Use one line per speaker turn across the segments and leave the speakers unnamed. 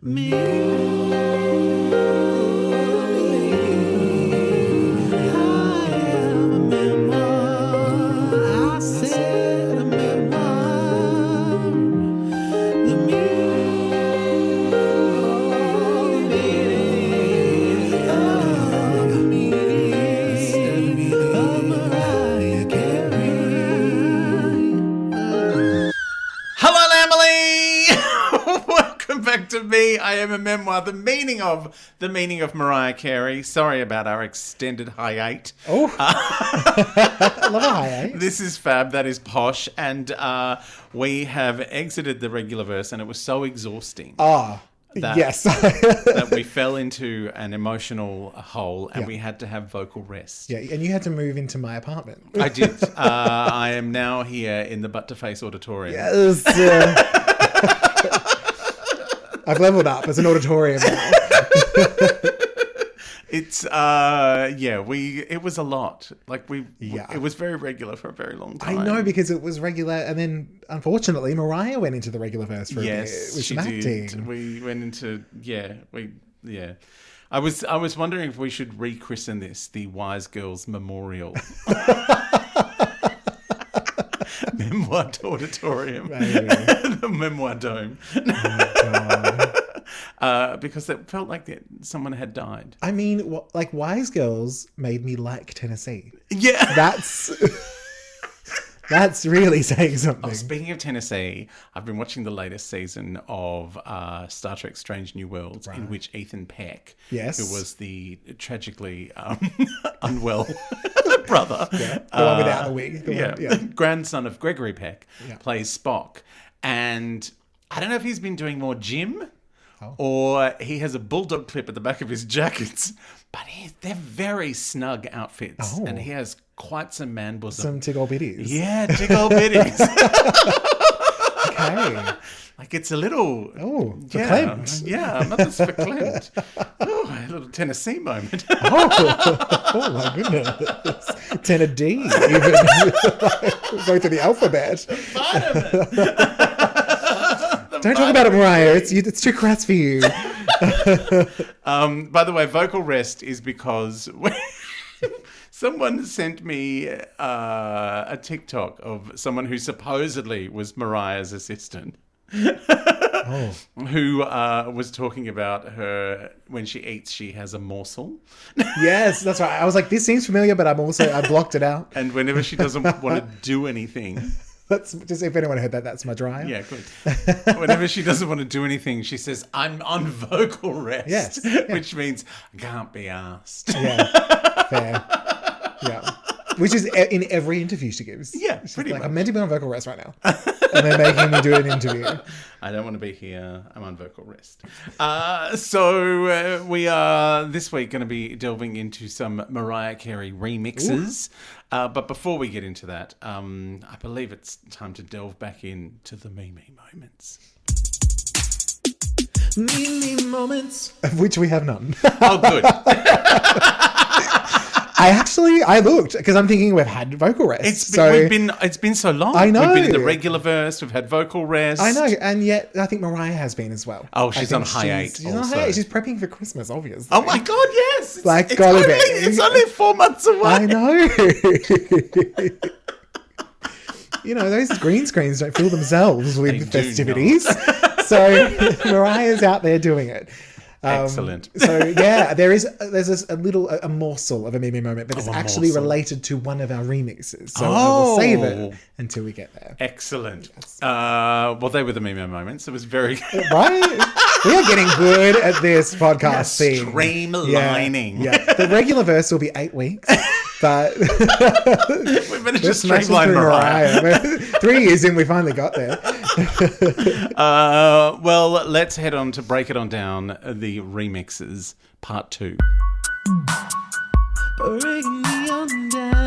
Me. I am a memoir. I said a memoir. The meaning of the meaning of Mariah Carey.
Hello, Emily! Welcome back to Me. I Am a Memoir. The meaning of Mariah Carey. Sorry about our extended hiatus.
Oh, I love a hiatus.
This is fab. That is posh. And we have exited the regular verse, and it was so exhausting.
Yes.
That we fell into an emotional hole, and we had to have vocal rest.
Yeah, and you had to move into my apartment.
I did. I am now here in the Butt to Face Auditorium.
Yes. I've leveled up as an auditorium now.
It's it was a lot. It was very regular for a very long time.
I know, because it was regular, and then unfortunately Mariah went into the regular verse for a bit with
she
some
did.
acting.
We went into I was wondering if we should rechristen this the Wise Girls Memorial. Memoir Auditorium. The Memoir Dome. Because it felt like someone had died.
I mean, like, Wise Girls made me like Tennessee.
Yeah.
That's really saying something.
Oh, speaking of Tennessee, I've been watching the latest season of Star Trek Strange New Worlds, in which Ethan Peck, who was the tragically unwell brother,
the one without the wig,
grandson of Gregory Peck, plays Spock. And I don't know if he's been doing more gym or he has a bulldog clip at the back of his jackets, but they're very snug outfits, and he has quite some man bosom.
Some tickle bitties.
Yeah, tickle bitties.
Okay.
Like, it's a little...
Oh, verklempt.
Yeah, mother's verklempt. Oh, a little Tennessee moment.
Oh my goodness. Tennessee. Even going to the alphabet. Don't talk about it, Mariah. It's too crass for you.
By the way, vocal rest is because someone sent me a TikTok of someone who supposedly was Mariah's assistant. Who was talking about her when she eats, she has a morsel.
Yes, that's right. I was like, this seems familiar, but I blocked it out.
And whenever she doesn't want to do anything.
That's just, if anyone heard that, that's Mariah.
Yeah, good. Whenever she doesn't want to do anything, she says, I'm on vocal rest.
Yes. Yeah.
Which means I can't be asked.
Yeah, fair. Yeah. Which is in every interview she gives.
Yeah,
she's
pretty
like,
much.
I'm meant to be on vocal rest right now. And they're making me do an interview.
I don't want to be here. I'm on vocal rest. So we are this week going to be delving into some Mariah Carey remixes. But before we get into that, I believe it's time to delve back into the Me moments.
Me moments.
Of which we have none.
Oh, good.
I looked, because I'm thinking we've had vocal rest.
It's been so long.
I know.
We've been in the regular verse. We've had vocal rest.
I know, and yet I think Mariah has been as well.
Oh, she's on hiatus.
She's on hiatus. She's prepping for Christmas, obviously.
Oh my God, yes!
It's
only 4 months away.
I know. You know, those green screens don't fill themselves with festivities. So Mariah's out there doing it.
Excellent.
So yeah, there's a morsel of a Mimi moment, but it's actually related to one of our remixes. So we'll save it until we get there.
Excellent. Yes. Well, they were the Mimi moments. It was very good.
Right? We are getting good at this podcast thing.
Streamlining.
Yeah. The regular verse will be 8 weeks. But
we managed to streamline Mariah.
3 years in, we finally got there.
Well, let's head on to break it on down. The remixes, part 2.
Break me on down.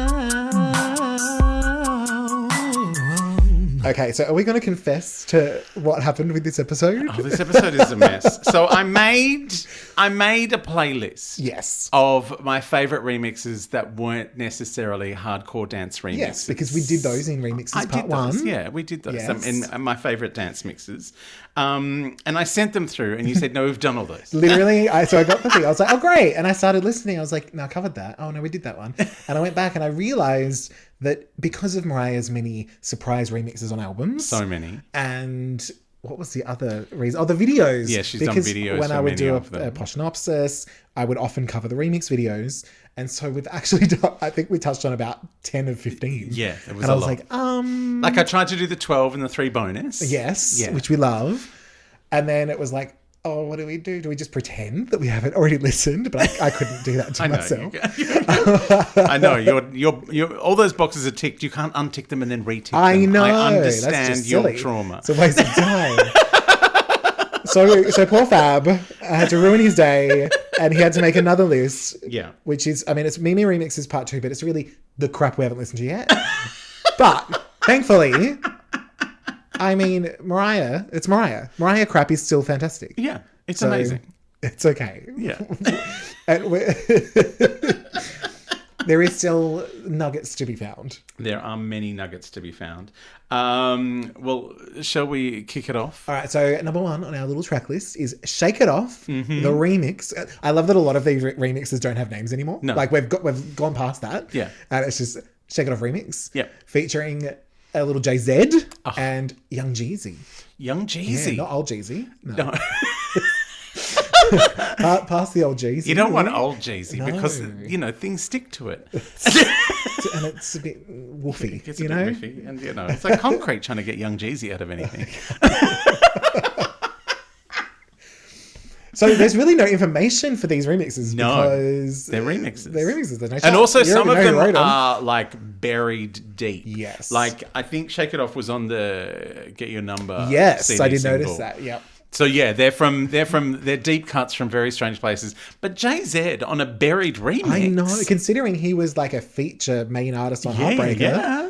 Okay, so are we going to confess to what happened with this episode?
Oh, this episode is a mess. So I made I made a playlist.
Yes.
Of my favourite remixes that weren't necessarily hardcore dance remixes.
Yes, because we did those in Remixes Part 1.
Yeah, we did those.
Yes.
In my favourite dance mixes. And I sent them through and you said, no, we've done all those.
Literally, so I got the thing. I was like, oh, great. And I started listening. I was like, no, I covered that. Oh, no, we did that one. And I went back and I realised that because of Mariah's many surprise remixes on albums.
So many.
And what was the other reason? Oh, the videos.
Yeah, she's done videos
when
for
I would
many
do
of them.
a Poshnopsis, I would often cover the remix videos. And so we've actually done, I think we touched on about 10 of 15.
Yeah, it was
and
a
I was
lot.
like,
Like I tried to do the 12 and the 3 bonus.
yes,
Yeah.
which we love. And then it was like, oh, what do we do? Do we just pretend that we haven't already listened? But I couldn't do that to myself.
I know. You're all those boxes are ticked. You can't untick them and then retick them.
I know.
I
That's
understand
just
your
silly.
trauma.
It's a waste of time. So poor Fab had to ruin his day and he had to make another list.
Yeah.
Which is, I mean, it's Mimi Remixes Part 2, but it's really the crap we haven't listened to yet. But thankfully, I mean, Mariah, it's Mariah. Mariah crap is still fantastic.
Yeah, it's
So,
amazing.
It's okay.
Yeah.
And there is still nuggets to be found.
There are many nuggets to be found. Well, shall we kick it off?
All right, so number 1 on our little track list is Shake It Off, the remix. I love that a lot of these remixes don't have names anymore.
No.
Like we've gone past that.
Yeah.
And it's just Shake It Off remix.
Yep.
Featuring a little JZ and Young Jeezy.
Young Jeezy.
Yeah, not old Jeezy. No.
No.
Past the old Jeezy.
You don't want old Jeezy
No.
because, things stick to it.
And it's a bit woofy,
It gets
you
a bit
know?
riffy. And, it's like concrete trying to get Young Jeezy out of anything.
So there's really no information for these remixes because
they're remixes.
They're remixes. There's no
And
chart.
also
You
some of
already know
them
who wrote
are like buried deep.
Yes.
Like I think Shake It Off was on the Get Your Number.
Yes,
CD
I did
single.
notice that. Yep.
So yeah, they're deep cuts from very strange places. But JZ on a buried remix.
I know, considering he was like a feature main artist on Heartbreaker.
Yeah.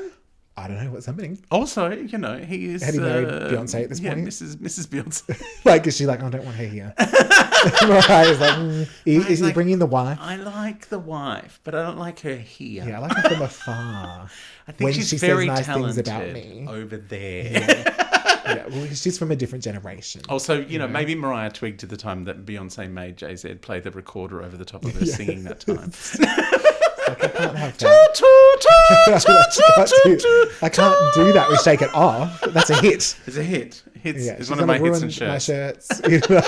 I don't know what's happening.
Also, he is.
Had he married Beyonce at this point?
Mrs. Beyonce.
Like, is she like, oh, I don't want her here? Mariah's like, is he
like,
bringing the wife?
I like the wife, but I don't like her here.
Yeah, I like her from afar.
I think
when
she's
she
very
says nice
talented
things about me.
over there.
Yeah, well, she's from a different generation.
Also, maybe Mariah twigged to the time that Beyonce made Jay-Z play the recorder over the top of her singing that time.
Like, I can't have that. I can't do that with Shake It Off. That's a hit.
It's a hit. It's
She's
one of my
gonna
hits and
ruin
shirts.
My shirts.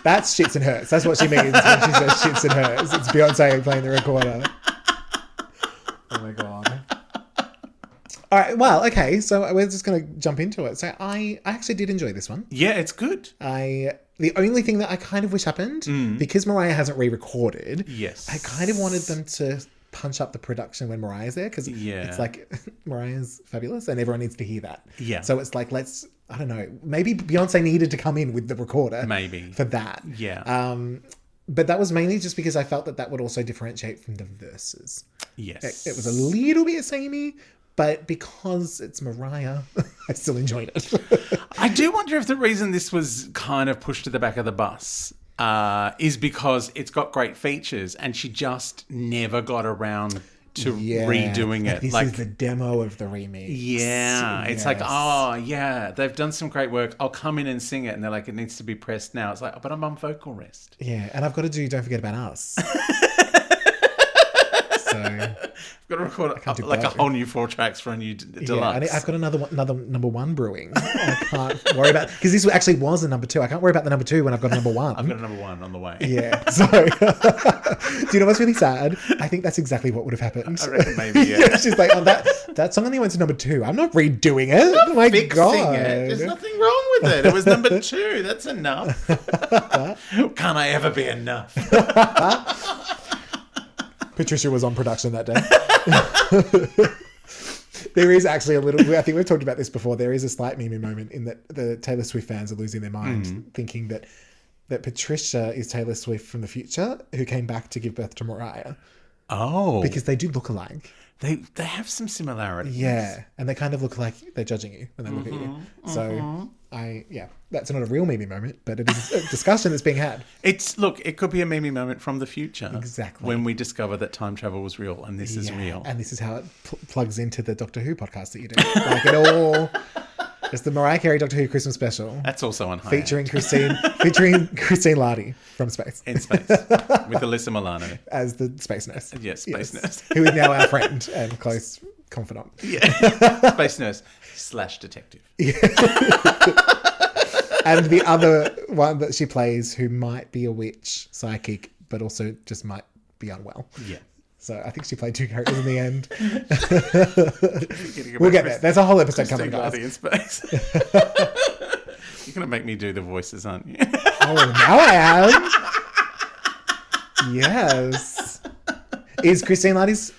That's shits and hurts. That's what she means when she says shits and hurts. It's Beyonce playing the recorder. Oh my god. All right. Well, okay. So we're just going to jump into it. So I actually did enjoy this one.
Yeah, it's good.
The only thing that I kind of wish happened, because Mariah hasn't re-recorded,
Yes.
I kind of wanted them to punch up the production when Mariah's there, because it's like Mariah's fabulous and everyone needs to hear that.
Yeah.
So it's like, I don't know, maybe Beyonce needed to come in with the recorder.
Maybe.
For that.
Yeah.
But that was mainly just because I felt that would also differentiate from the verses.
Yes.
It was a little bit samey, but because it's Mariah, I still enjoyed it.
I do wonder if the reason this was kind of pushed to the back of the bus is because it's got great features and she just never got around to redoing it.
This is the demo of the remix.
Yeah. It's like, oh, yeah, they've done some great work. I'll come in and sing it. And they're like, it needs to be pressed now. It's like, oh, but I'm on vocal rest.
Yeah, and I've got to do Don't Forget About Us. So
I've got to record
do
like a
both.
whole new 4 tracks for a new deluxe.
I've got another number 1 brewing. I can't worry about, because this actually was a number 2. I can't worry about the number 2 when I've got a number 1.
I've got a number 1 on the way.
Yeah. So, do you know what's really sad? I think that's exactly what would have happened.
I reckon maybe, yeah.
She's like, oh, that song only went to number 2. I'm not redoing it. Oh my
Fixing
god.
it. There's nothing wrong with it. It was number 2. That's enough. Can't I ever be enough?
Patricia was on production that day. There is actually a little, I think we've talked about this before, there is a slight meme moment in that the Taylor Swift fans are losing their mind thinking that Patricia is Taylor Swift from the future who came back to give birth to Mariah.
Oh.
Because they do look alike.
They have some similarities.
Yeah. And they kind of look like they're judging you when they look at you. So that's not a real meme moment, but it is a discussion that's being had.
It could be a meme moment from the future.
Exactly.
When we discover that time travel was real and this is real.
And this is how it plugs into the Doctor Who podcast that you do. Like it all. It's the Mariah Carey Doctor Who Christmas special.
That's also on high
featuring Christine Lardy from space.
In space. With Alyssa Milano.
As the space nurse.
Yes, space nurse.
Who is now our friend and close confidant.
Yeah. Space nurse / detective.
Yeah. And the other one that she plays who might be a witch, psychic, but also just might be unwell.
Yeah.
So I think she played 2 characters in the end. We'll get there. There's a whole episode coming, guys.
In space. You're going to make me do the voices, aren't you?
Oh, now I am. Yes. Is Christine Lardy's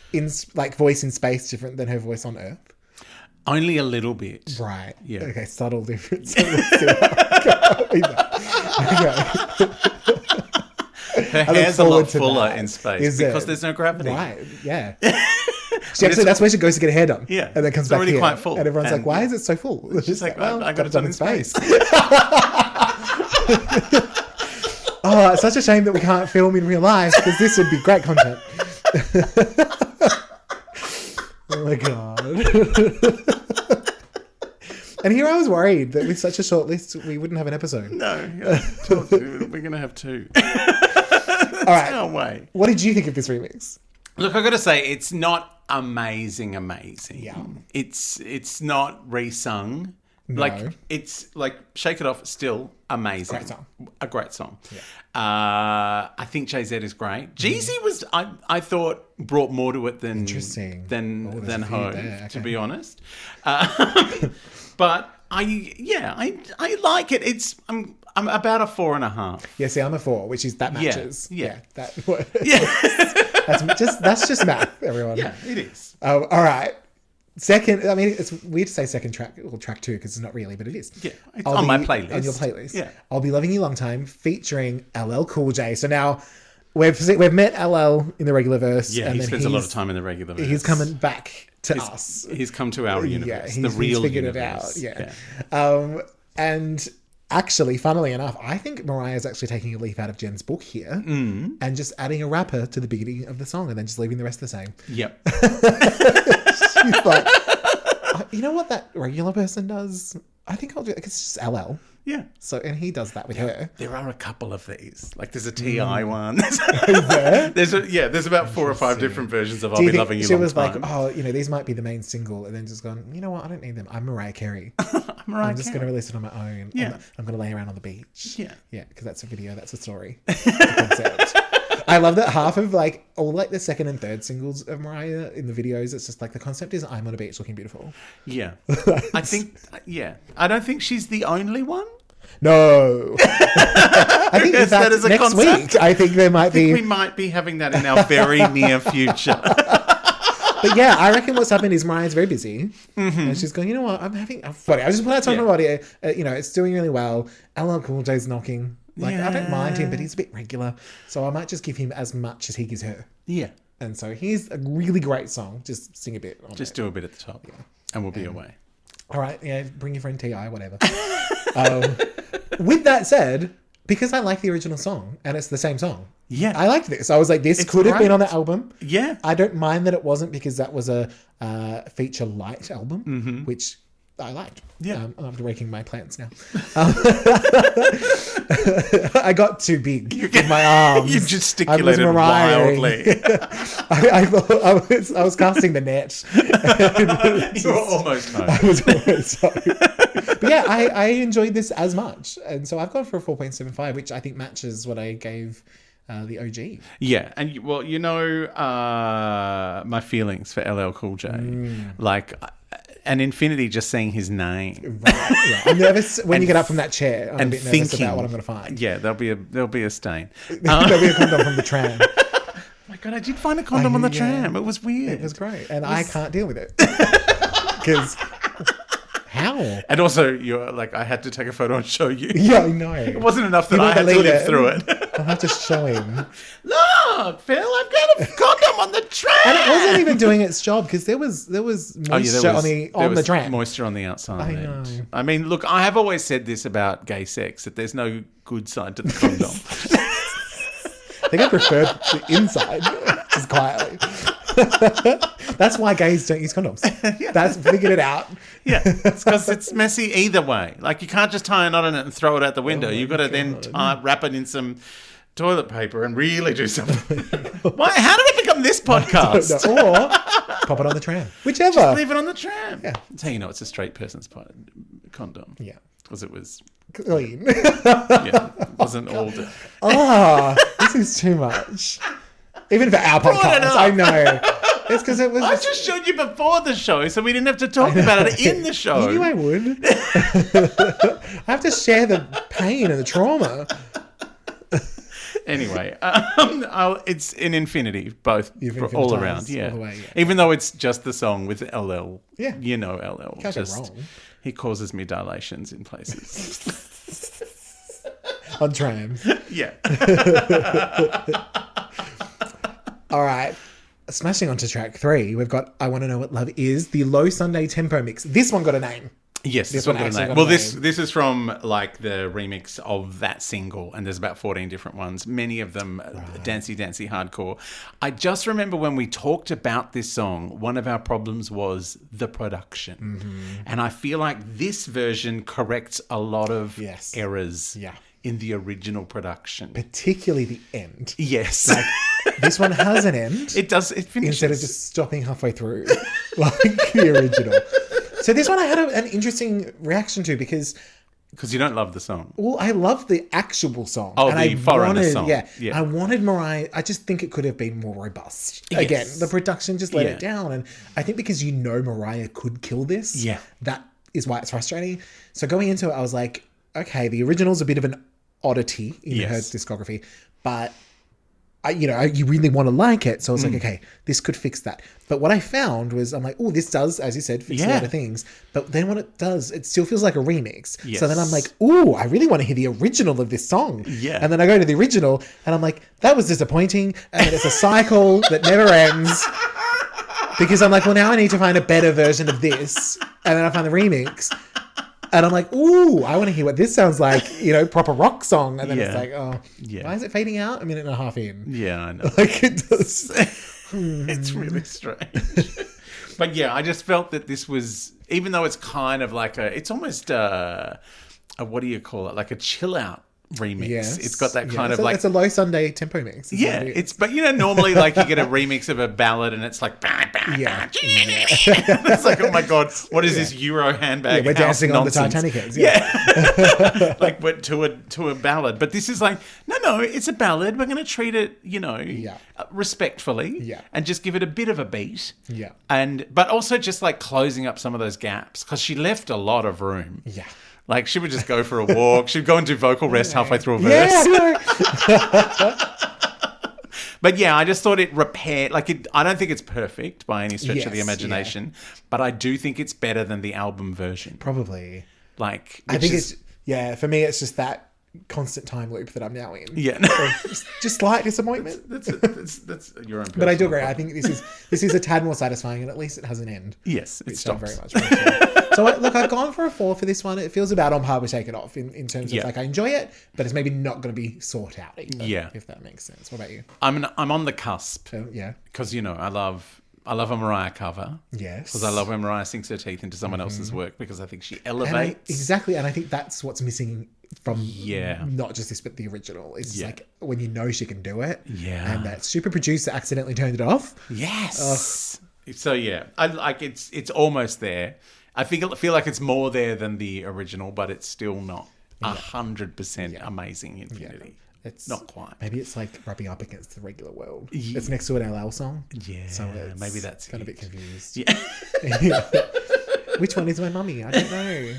voice in space different than her voice on Earth?
Only a little bit.
Right.
Yeah.
Okay, subtle difference. So let's see how it goes. Okay.
Her hair's a lot fuller in space because there's no gravity.
Right, yeah. That's where she goes to get her hair done.
Yeah.
And then comes back
already
here.
quite full.
And everyone's like, why is it so full?
She's like, well, I got it done in space.
Oh, it's such a shame that we can't film in real life because this would be great content. Oh my God. And here I was worried that with such a short list, we wouldn't have an episode.
No, we're going to have 2.
All right.
No way.
What did you think of this remix?
Look, I've got to say, it's not amazing.
Yeah.
It's not resung.
No.
It's like Shake It Off, still amazing.
Great song.
A great song.
Yeah.
I think JZ is great. Jeezy was, I thought, brought more to it than Ho, to be honest. But I like it. It's I'm about a 4.5.
Yeah, see, I'm a 4, which is that matches.
Yeah.
That's just math, everyone.
Yeah, it is.
All right. Second, I mean, it's weird to say second track or track 2 because it's not really, but it is.
Yeah, it's on my playlist.
On your playlist.
Yeah.
I'll Be Loving You Long Time featuring LL Cool J. So now we've met LL in the regular verse.
Yeah, he spends a lot of time in the regular verse.
He's coming back to us.
He's come to our universe.
Yeah,
the real
figured
universe.
it out. Yeah. And actually, funnily enough, I think Mariah's actually taking a leaf out of Jen's book here and just adding a rapper to the beginning of the song and then just leaving the rest the same.
Yep.
She's like, you know what that regular person does? I think I'll do it because it's just LL.
Yeah.
So, and he does that with her.
There are a couple of these. Like there's a TI one.
there?
There's about 4 or 5 different versions of I'll Be Loving You
She
Long
was
Time.
like, these might be the main single, and then just gone, you know what? I don't need them. I'm Mariah Carey.
I'm
just going to release it on my own.
Yeah.
I'm going to lay around on the beach.
Yeah.
Yeah, because that's a video. That's a story. It's a concept. I love that half of all the second and third singles of Mariah in the videos, it's just like the concept is I'm on a beach looking beautiful.
Yeah. I think, I don't think she's the only one.
No. I think
Yes, that is a
next
concept.
week, I think there might be.
We might be having that in our very near future.
But yeah, I reckon what's happened is Mariah's very busy. And she's going, you know what? I just put out something about it. It's doing really well. LL Cool J's knocking. I don't mind him, but he's a bit regular. So I might just give him as much as he gives her.
Yeah.
And so here's a really great song. Just sing a bit on
Just
it.
do a bit at the top. Yeah. And we'll be away.
All right. Yeah. Bring your friend T.I., whatever. With that said, because I like the original song and it's the same song.
Yeah.
I liked this. I was like, this could have been on the album.
Yeah.
I don't mind that it wasn't because that was a feature light album, which I liked.
Yeah.
I'm breaking my plans now. I got too big with my arms.
You gesticulated wildly.
I thought I was casting the net.
You were almost home.
I was almost home. But yeah, I enjoyed this as much. And so I've gone for a 4.75, which I think matches what I gave the OG.
Yeah, and my feelings for LL Cool J, like an infinity just saying his name.
Right. Yeah. I'm nervous when you get up from that chair. I'm a bit nervous about what I'm going to find.
Yeah, there'll be a stain.
There'll be a condom from the tram.
Oh my God, I did find a condom on the tram. It was weird.
It was great, and I can't deal with it because. How?
And also, you're like, I had to take a photo and show you.
Yeah, I know.
It wasn't enough that I had to live through it.
I'll have to show him.
No! fuck, Phil, I've got a condom on the tram.
And it wasn't even doing its job because there was moisture on the tram.
Moisture on the outside.
I know.
I mean, look, I have always said this about gay sex, that there's no good side to the condom.
I think I prefer the inside, just quietly. That's why gays don't use condoms. That's figured it out.
Yeah, it's because it's messy either way. Like, you can't just tie a knot in it and throw it out the window. You've got to then wrap it in some toilet paper and really do something. Why? How did it become this podcast?
Or pop it on the tram. Whichever.
Just leave it on the tram.
Yeah.
That's how you know it's a straight person's condom.
Yeah.
Because it was,
Clean.
it wasn't all...
This is too much. Even for our
Brought it
podcast,
up.
I know. It's because it was.
I just showed you before the show, so we didn't have to talk about it in the show.
You knew I would. I have to share the pain and the trauma.
Anyway, it's an infinity, both
You've
all
infinitized
around. Yeah.
all the way, yeah.
Even though it's just the song with LL.
Yeah.
You know LL.
Can't go
just,
wrong.
He causes me dilations in places.
On trams.
Yeah.
All right. Smashing onto track 3, we've got I Want to Know What Love Is, the low Sunday tempo mix. This one got a name.
Yes,
This
this
one
one got a
actually
name.
got a
Well,
name.
this is from like the remix of that single, and there's about 14 different ones. Many of them dancey hardcore. I just remember when we talked about this song, one of our problems was the production, and I feel like this version corrects a lot of
Yes.
errors.
Yeah.
In the original production.
Particularly the end.
Yes.
This one has an end.
It does. It finishes.
Instead of just stopping halfway through like the original. So this one I had an interesting reaction to because
you don't love the song.
well, I love the actual song.
Oh,
and
the
I
foreigner
wanted,
song.
Yeah,
Yeah.
I wanted Mariah. I just think it could have been more robust.
Yes.
Again, the production just let
Yeah.
it down. And I think because you know Mariah could kill this,
Yeah.
that is why it's frustrating. So going into it, I was like, okay, the original's a bit of an oddity in her
Yes.
discography, but you really want to like it. So I was like, okay, this could fix that. But what I found was, I'm like, oh, this does, as you said, fix a
Yeah.
lot of things. But then what it does, it still feels like a remix.
Yes.
So then I'm like, oh, I really want to hear the original of this song.
Yeah.
And then I go to the original and I'm like, that was disappointing. And then it's a cycle that never ends. Because I'm like, well, now I need to find a better version of this. And then I find the remix. And I'm like, ooh, I want to hear what this sounds like, proper rock song. And then it's
Yeah.
like, oh,
Yeah.
why is it fading out a minute and a half in?
Yeah, I know.
Like it does.
It's really strange. But yeah, I just felt that this was, even though it's kind of like it's almost what do you call it? Like a chill out remix.
Yes.
It's got that
Yeah,
kind
it's
of like,
it's a low Sunday tempo mix. is
yeah,
what it is.
it's, but normally like you get a remix of a ballad and it's like,
Yeah.
it's like, oh my God, what is this Euro handbag?
Yeah, we're
house
dancing
nonsense?
on the Titanic heads.
Yeah. Like but to a ballad. But this is like, no, it's a ballad. We're going to treat it, respectfully.
Yeah.
And just give it a bit of a beat.
Yeah.
But also just like closing up some of those gaps because she left a lot of room.
Yeah.
Like she would just go for a walk. She'd go and do vocal rest halfway through a verse.
Yeah, I know.
But yeah, I just thought it repaired. I don't think it's perfect by any stretch of the
Yes,
imagination, but I do think it's better than the album version.
Probably.
I
I think for me, it's just that constant time loop that I'm now in.
yeah.
Just slight disappointment.
That's your own.
But I do
personal
agree. I
problem.
think this is a tad more satisfying, and at least it has an end.
Yes, it
Which I'm
stops.
very much appreciate. So look, I've gone for a 4 for this one. It feels about on par with Shake It Off in terms of
Yeah.
I enjoy it, but it's maybe not going to be sought out either.
Yeah.
If that makes sense. What about you?
I'm on the cusp
So, yeah.
because I love a Mariah cover.
Yes.
Because I love when Mariah sinks her teeth into someone else's work because I think she
And
elevates.
exactly, and I think that's what's missing from
Yeah.
not just this but the original. It's
Yeah.
like when you know she can do it.
Yeah.
And that super producer accidentally turned it off.
Yes. So yeah, I like it's almost there. I feel like it's more there than the original, but it's still not 100% amazing Infinity.
It's
Not quite.
Maybe it's like rubbing up against the regular world.
Yeah.
It's next to an LL song.
Yeah,
So it's
maybe that's
got a
it.
bit confused.
Yeah.
Which one is my mummy? I don't know.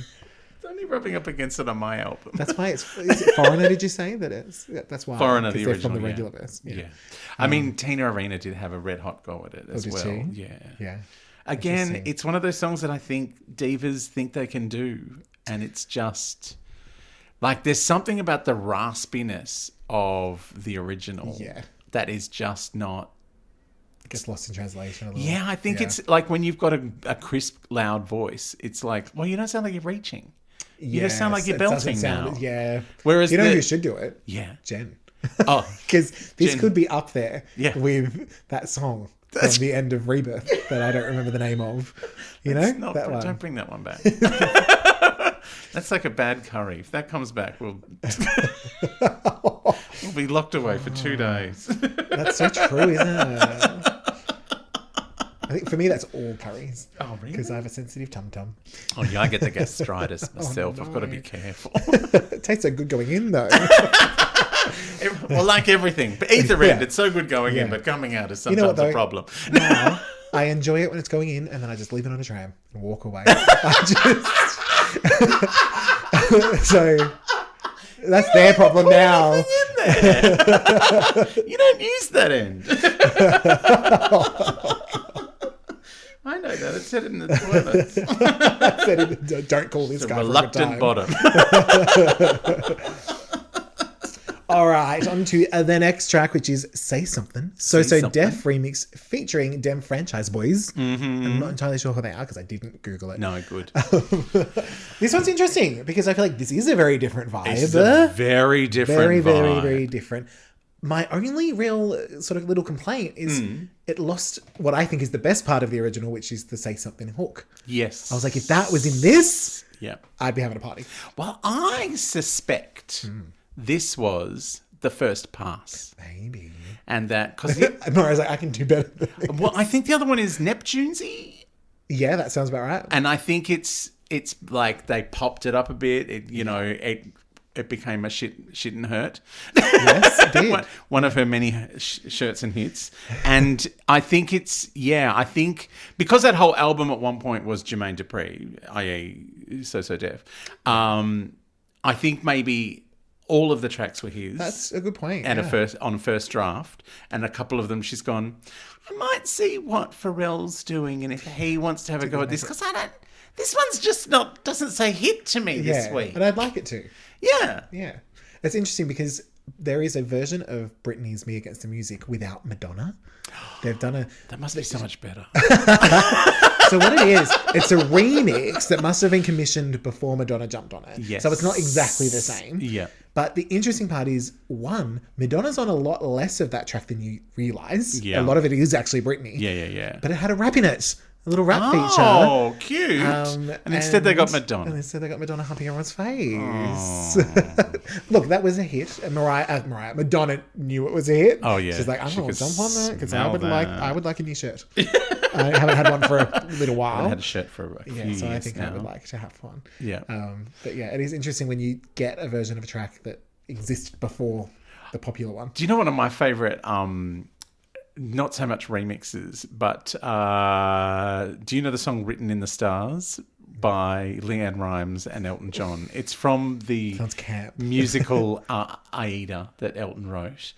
It's only rubbing up against it on my album.
That's why is it Foreigner, did you say that it's? That's why.
Foreigner,
'cause
the
they're
original.
from the
yeah.
regular verse.
Yeah. I mean, Tina Arena did have a red hot go at it as
did
well.
she?
Yeah.
Yeah.
Again,
Interesting.
it's one of those songs that I think divas think they can do. And it's just like there's something about the raspiness of the original
Yeah.
that is just not.
Gets lost in translation a little.
Yeah, I think it's like when you've got a crisp, loud voice, it's like, well, you don't sound like you're reaching. You just sound like you're belting now.
Yeah.
Whereas
you know who should do it?
Yeah.
Jen.
Oh.
Because this
Jen.
could be up there
Yeah.
with that song from the end of Rebirth that I don't remember the name of. You know? That one.
Don't bring that one back. That's like a bad curry. If that comes back, we'll be locked away for 2 days.
That's so true, isn't it? I think for me that's all curries.
Oh, really?
Because I have a sensitive tum-tum.
Oh, yeah, I get the gastritis myself. I've got to be careful.
It tastes so good going in, though.
Well, like everything. But either end,
Yeah.
it's so good going in,
Yeah.
but coming out is
You
sometimes
know what,
a
though?
problem.
Now, I enjoy it when it's going in, and then I just leave it on a tram and walk away. So that's their problem now.
In there. You don't use that end. I know that. It's said in the toilets.
Don't call this
The
guy
reluctant
for a good time.
bottom.
All right, on to the next track, which is Say Something. So
Say Something.
Def remix featuring Dem Franchise Boys. Mm-hmm. I'm not entirely sure who they are because I didn't Google it.
No, good.
This one's interesting because I feel like this is a very different vibe.
It's a very different
very,
vibe.
very different. My only real sort of little complaint is it lost what I think is the best part of the original, which is the Say Something hook.
Yes.
I was like, if that was in this,
Yeah.
I'd be having a party.
Well, I suspect this was the first pass.
Maybe.
And that, because,
No, I was like, I can do better than this.
well, I think the other one is Neptunesy.
Yeah, that sounds about right.
And I think it's like they popped it up a bit. It became a shit and hurt.
Yes, it did.
One of her many shirts and hits. And I think I think because that whole album at one point was Jermaine Dupri, i.e. So Def, I think maybe all of the tracks were his.
That's a good point.
And
yeah.
on first draft, and a couple of them she's gone, I might see what Pharrell's doing and if he wants to have a go at this, because this one's just doesn't say hit to me this week.
And I'd like it to.
Yeah.
Yeah. It's interesting because there is a version of Britney's Me Against the Music without Madonna. They've done
That must be so much better.
So what it is, it's a remix that must have been commissioned before Madonna jumped on it.
Yes.
So it's not exactly the same.
Yeah.
But the interesting part is, one, Madonna's on a lot less of that track than you realise.
Yeah.
A lot of it is actually Britney.
Yeah.
But it had a rap in it. A little rap feature.
Oh, cute.
And
instead they got Madonna.
And instead they got Madonna humping everyone's face. Look, that was a hit. And Madonna knew it was a hit.
Oh, yeah.
She's like, I'm
She
going to
could
jump on that because
smell that.
I would like a new shirt. I haven't had one for a little while.
I had a shirt for a few years
so I think
now.
I would like to have one.
Yeah.
But yeah, it is interesting when you get a version of a track that existed before the popular one.
Do you know one of my favourite, not so much remixes, but do you know the song Written in the Stars by Leanne Rimes and Elton John? It's from the
Sounds camp.
musical Aida that Elton wrote.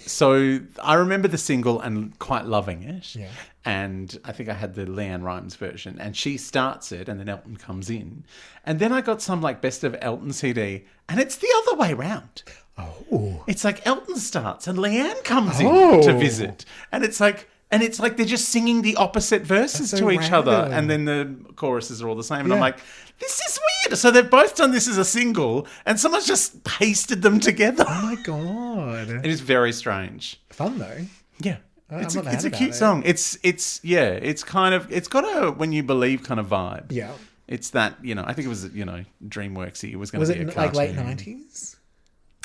So I remember the single and quite loving it.
Yeah.
And I think I had the Leanne Rimes version. And she starts it and then Elton comes in. And then I got some like best of Elton CD and it's the other way round.
Oh.
It's like Elton starts and Leanne comes in to visit. And it's like they're just singing the opposite verses
That's so
to each other.
random.
And then the choruses are all the same. And
Yeah.
I'm like, this is weird. So they've both done this as a single and someone's just pasted them together.
Oh my God.
It is very strange.
Fun though.
Yeah.
I'm
It's
not mad
a
about
cute
it.
song. It's kind of, it's got a When You Believe kind of vibe.
Yeah.
It's that, I think it was, DreamWorksy. It was going
Was
to be
it
a cartoon.
like late 90s?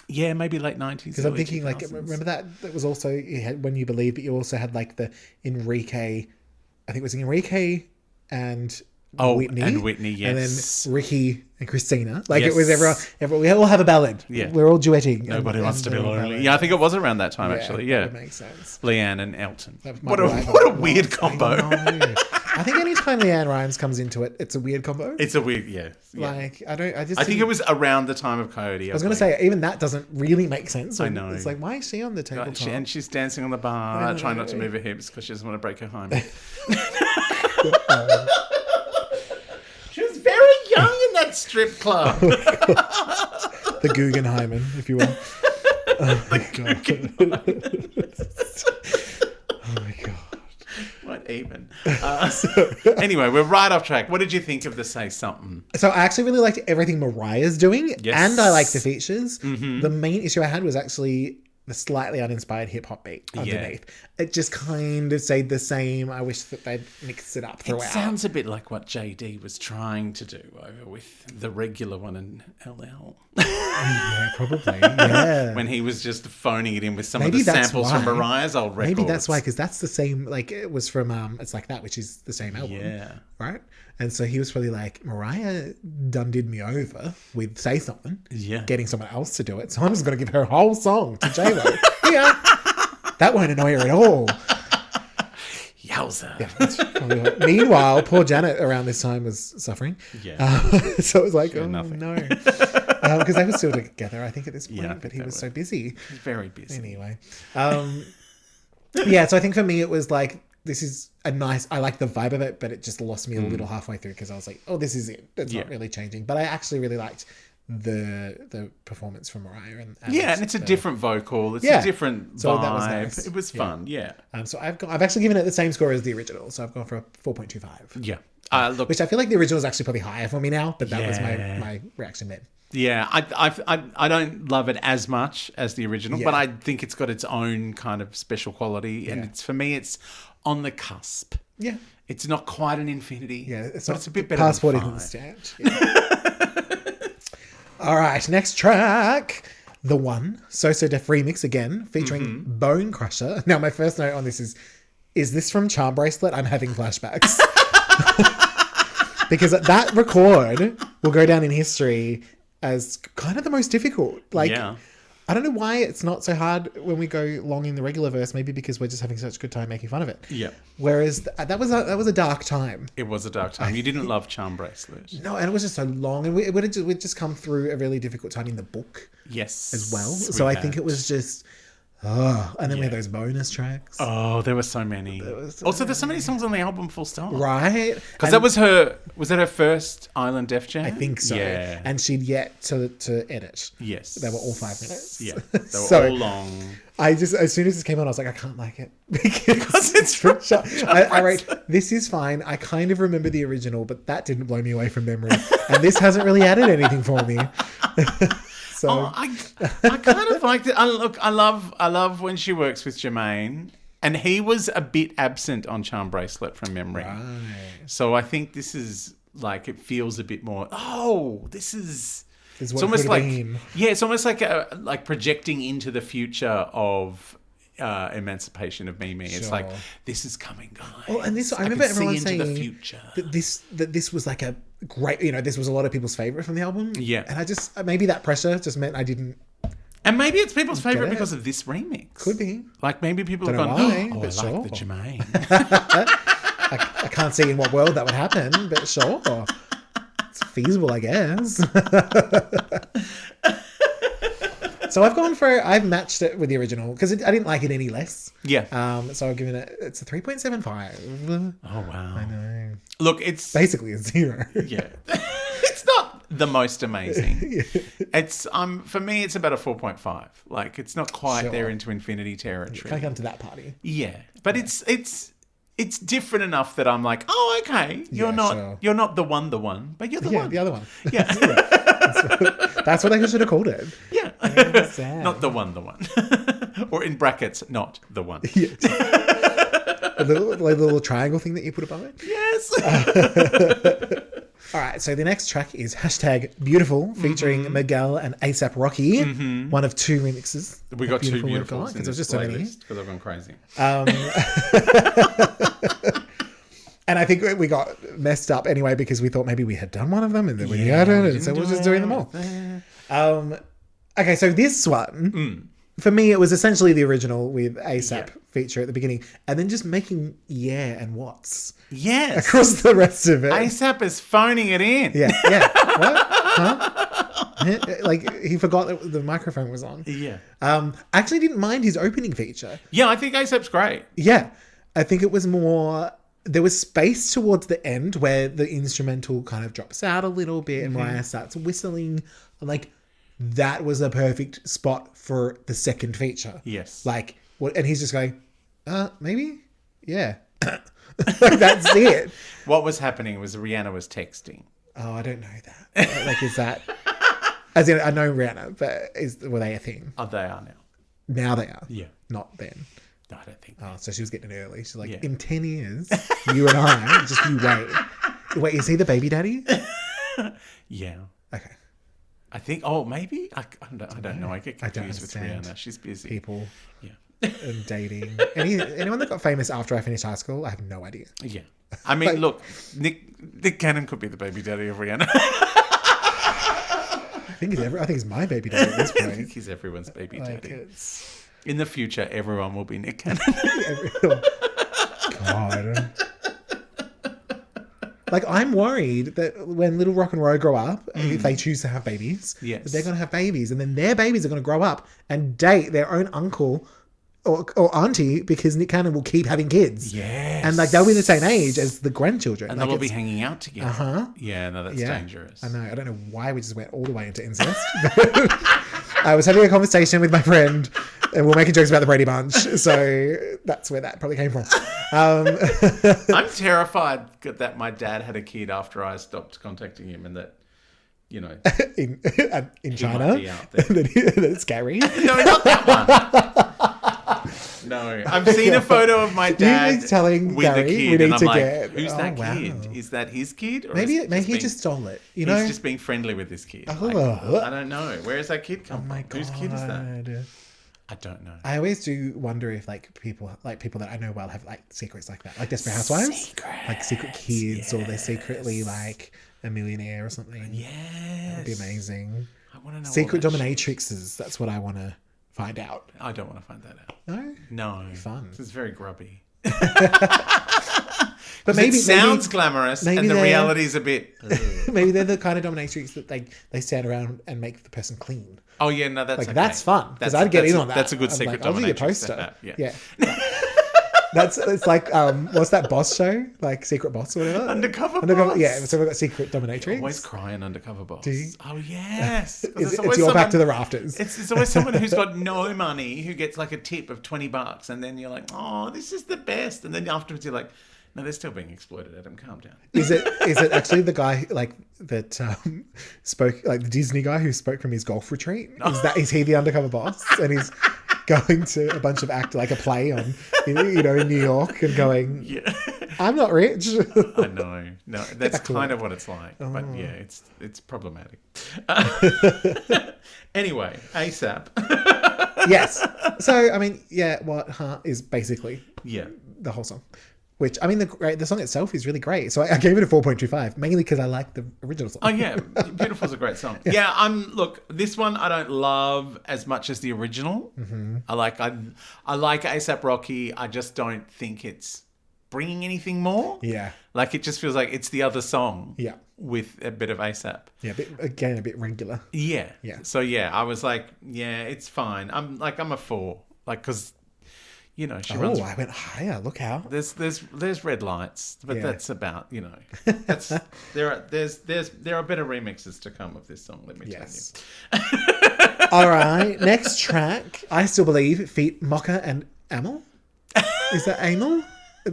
Yeah, maybe late 90s.
Because I'm
early
thinking,
2000s.
remember that was also, you had When You Believe, but you also had like the Enrique, I think it was Enrique and Whitney.
and Whitney, yes.
And then Ricky and Christina. Like
Yes.
it was everyone, we all have a ballad.
Yeah.
We're all duetting.
Nobody wants to be
they're all
lonely.
ballad.
Yeah, I think it was around that time, actually. Yeah.
That makes sense.
Leanne and Elton.
That
What
might be
a
right.
weird
I
combo.
know. I think anytime Leanne Rimes comes into it, it's a weird combo.
It's a weird, yeah.
Like, I
think it was around the time of Coyote.
I was going to say, even that doesn't really make sense.
I know.
It's like, why is she on the tabletop?
And she's dancing on the bar,
I
trying not to
know.
move her hips because she doesn't want to break her hymen. She was very young in that strip club.
The Guggenheimen, if you will. Oh my god. Oh my god.
What even? Anyway, we're right off track. What did you think of the Say Something?
So I actually really liked everything Mariah's doing,
Yes.
and I liked the features. The main issue I had was actually the slightly uninspired hip hop beat underneath. It just kind of stayed the same. I wish that they'd mixed it up throughout.
It sounds a bit like what JD was trying to do over with the regular one in LL.
Yeah, probably. Yeah.
When he was just phoning it in with some
Maybe
of the
that's
samples
why.
from Mariah's old records.
Maybe that's why, because that's the same. Like it was from It's Like That, which is the same album.
Yeah.
Right. And so he was probably like, Mariah done did me over with Say Something.
Yeah.
Getting someone else to do it. So I'm just going to give her a whole song to J-Lo. Yeah. That won't annoy her at all.
Yowza.
Yeah, that's probably what- Meanwhile, poor Janet around this time was suffering.
Yeah.
So it was like,
Sure,
oh
nothing.
no. Because they were still together, I think, at this point.
Yeah, I
but
think
he
they
was
were.
so busy.
Very busy.
Anyway. Yeah, so I think for me it was like, this is a nice, I like the vibe of it, but it just lost me a little halfway through because I was like, oh, this is it. It's not
Yeah.
really changing. But I actually really liked the performance from Mariah.
Yeah, and it's a different vocal. It's
Yeah.
a different vibe.
So that was nice.
It was fun, yeah.
So I've actually given it the same score as the original. So I've gone for a 4.25.
Yeah. Look,
Which I feel like the original is actually probably higher for me now, but that was
Yeah.
my reaction then.
yeah, I don't love it as much as the original, but
Yeah.
I think it's got its own kind of special quality, and
Yeah.
it's for me, it's on the cusp.
Yeah.
It's not quite an infinity.
Yeah, it's
but
not
it's a bit better.
passport
than
isn't the
five.
stamp. Yeah. All right, next track, The One, So Def remix again, featuring Bone Crusher. Now, my first note on this is this from Charm Bracelet? I'm having flashbacks. Because that record will go down in history as kind of the most difficult. Like,
Yeah.
I don't know why it's not so hard when we go long in the regular verse. Maybe because we're just having such a good time making fun of it.
Yeah.
Whereas that was a dark time.
It was a dark time. You didn't love Charm Bracelet.
No, and it was just so long, and we'd just come through a really difficult time in the book
Yes.
as well.
we
So I think
had.
it was just, and then we had those bonus tracks,
Oh, there were so many. Also, there's so many songs on the album, full stop.
right?
Because that was that her first Island Def Jam?
I think so.
Yeah.
And she'd yet to edit.
Yes.
They were all 5 minutes.
Yeah. They were
So-
all long.
I just, as soon as this came on, I was like, I can't like it because it's from I wrote, this is fine. I kind of remember the original, but that didn't blow me away from memory, and this hasn't really added anything for me. So
Oh, I kind of liked it. I love when she works with Jermaine, and he was a bit absent on Charm Bracelet from memory. So I think this is like, it feels a bit more. Oh, this is.
Is
It's
what
almost
could
like
have been.
it's almost like projecting into the future of emancipation of Mimi. It's like,
Sure.
this is coming, guys.
Well, and this, I
can
remember
see
everyone
into
saying
the future.
that this was like a great, this was a lot of people's favorite from the album.
Yeah.
And I just, maybe that pressure just meant I didn't.
And maybe it's people's favorite
it.
because of this remix.
Could be.
Like, maybe people have
Don't
gone,
know why,
oh, I
but
like
sure.
the Jermaine.
I can't see in what world that would happen, but sure. It's feasible, I guess. So I've matched it with the original because I didn't like it any less.
Yeah.
So I've given it's a 3.75.
Oh, wow.
I know.
Look, it's...
Basically a 0.
Yeah. It's not the most amazing. It's for me, it's about a 4.5. Like, it's not quite
Sure.
there into infinity territory.
Can't come to that party.
Yeah. But it's different enough that I'm like, oh, okay. You're
sure.
not the one, but you're the
Yeah,
one.
the other one.
Yeah.
That's what I should have called it.
Yeah.
Sad.
Not the one. Or in brackets, not the one.
The little triangle thing that you put above it.
Yes.
All right, so the next track is #Beautiful featuring Miguel and ASAP Rocky, one of 2 remixes.
We got 2
we've
beautiful
got, 'cause there's just so many.
because I've gone crazy.
And I think we got messed up anyway because we thought maybe we had done one of them and then we hadn't, and so we're just doing them all. Okay, so this one, for me, it was essentially the original with ASAP feature at the beginning, and then just making and what's
Yes.
across the rest of it.
ASAP is phoning it in.
Yeah. What? Huh? Like, he forgot that the microphone was on.
Yeah.
I actually didn't mind his opening feature.
Yeah, I think ASAP's great.
Yeah. I think it was more... There was space towards the end where the instrumental kind of drops out a little bit and Mariah starts whistling. I'm like, that was a perfect spot for the second feature.
Yes.
Like, what? And he's just going, maybe? Yeah. Like, that's it.
What was happening was Rihanna was texting.
Oh, I don't know that. Like, is that... As in, I know Rihanna, but were they a thing?
Oh, they are now.
Now they are.
Yeah.
Not then.
No, I don't think.
Oh, so she was getting it early. She's like,
Yeah.
in 10 years, you and I, just you wait. Wait, is he the baby daddy?
Yeah.
Okay.
I think. Oh, maybe. I don't know. I get
I don't
confused with
understand
Rihanna. She's busy.
People
Yeah.
and dating. Anyone that got famous after I finished high school, I have no idea.
Yeah. I mean,
Like-
look, Nick Cannon could be the baby daddy of Rihanna.
I think he's my baby daddy at this
I think
point.
he's everyone's baby
Like,
daddy.
it's...
In the future, everyone will be Nick Cannon.
God. Like, I'm worried that when Little Rock and Roll grow up, if they choose to have babies,
Yes.
that they're going to have babies, and then their babies are going to grow up and date their own uncle or auntie because Nick Cannon will keep having kids.
Yes.
And, like, they'll be the same age as the grandchildren.
And
like,
they'll be
it's-
hanging out together.
Uh-huh.
Yeah, no, that's
Yeah.
dangerous.
I know. I don't know why we just went all the way into incest. I was having a conversation with my friend and we were making jokes about the Brady Bunch. So that's where that probably came from.
I'm terrified that my dad had a kid after I stopped contacting him and that, you know.
in China.
might be out there.
That's scary.
No, not that one. No. I've seen a photo of my dad
been telling
with a
Gary
kid
we need
and I'm
to
like,
get-
who's
oh,
that
wow.
kid? Is that his kid? Or
Maybe
is it
he
being-
just stole it. You know?
He's just being friendly with this kid. Like,
Oh.
I don't know. Where does that kid come
Oh my
from? Whose kid is that?
God.
I don't know.
I always do wonder if people that I know well have like secrets like that, like Desperate Housewives, like secret kids, or they're secretly like a millionaire or something.
Yes.
That'd be amazing.
I want to know.
Secret
all that
dominatrixes. That's what I want to find out.
shit. I don't want to find that out.
No,
No.
Fun.
It's very grubby.
but
It sounds glamorous
maybe
and the
they're-
reality's a bit...
maybe they're the kind of dominatrix that they stand around and make the person clean.
Oh, yeah, no, that's
Like
okay.
that's fun because I'd get in on that.
That's a good
I'm
secret
like, I'll do your
dominatrix
poster.
to have,
Yeah. It's like what's that Boss show? Like Secret Boss or whatever.
Undercover Boss?
Yeah. So we've got Secret Dominatrix.
Always cry in Undercover Boss.
Do you?
Oh, yes. 'Cause
It's
always
your back
someone-
to the rafters.
It's always someone who's got no money who gets like a tip of $20 and then you're like, oh, this is the best. And then afterwards you're like, no, they're still being exploited, Adam. Calm down.
Is it actually the guy like that spoke, like the Disney guy who spoke from his golf retreat? Is he the undercover boss? And he's going to a bunch of like a play on, in New York and going,
Yeah.
I'm not rich.
I know. No, that's
back to
kind
work.
of what it's like. But yeah, it's problematic. Anyway, ASAP.
Yes. So I mean, yeah, what is basically
Yeah.
the whole song. Which, I mean, the song itself is really great. So I gave it a 4.25, mainly because I like the original song.
Oh yeah, Beautiful's a great song. Yeah, look, this one I don't love as much as the original. Mm-hmm. I like ASAP Rocky. I just don't think it's bringing anything more.
Yeah.
Like it just feels like it's the other song.
Yeah.
With a bit of ASAP.
Yeah, a bit regular.
Yeah.
Yeah.
So yeah, I was like, yeah, it's fine. I'm a 4, like because. You know, she runs.
Oh, I went higher. Look how.
There's red lights, but
Yeah.
that's about that's there are better remixes to come of this song. Let me
Yes.
tell you.
All right. Next track. I still believe feat Mocha and Amel. Is that Amel?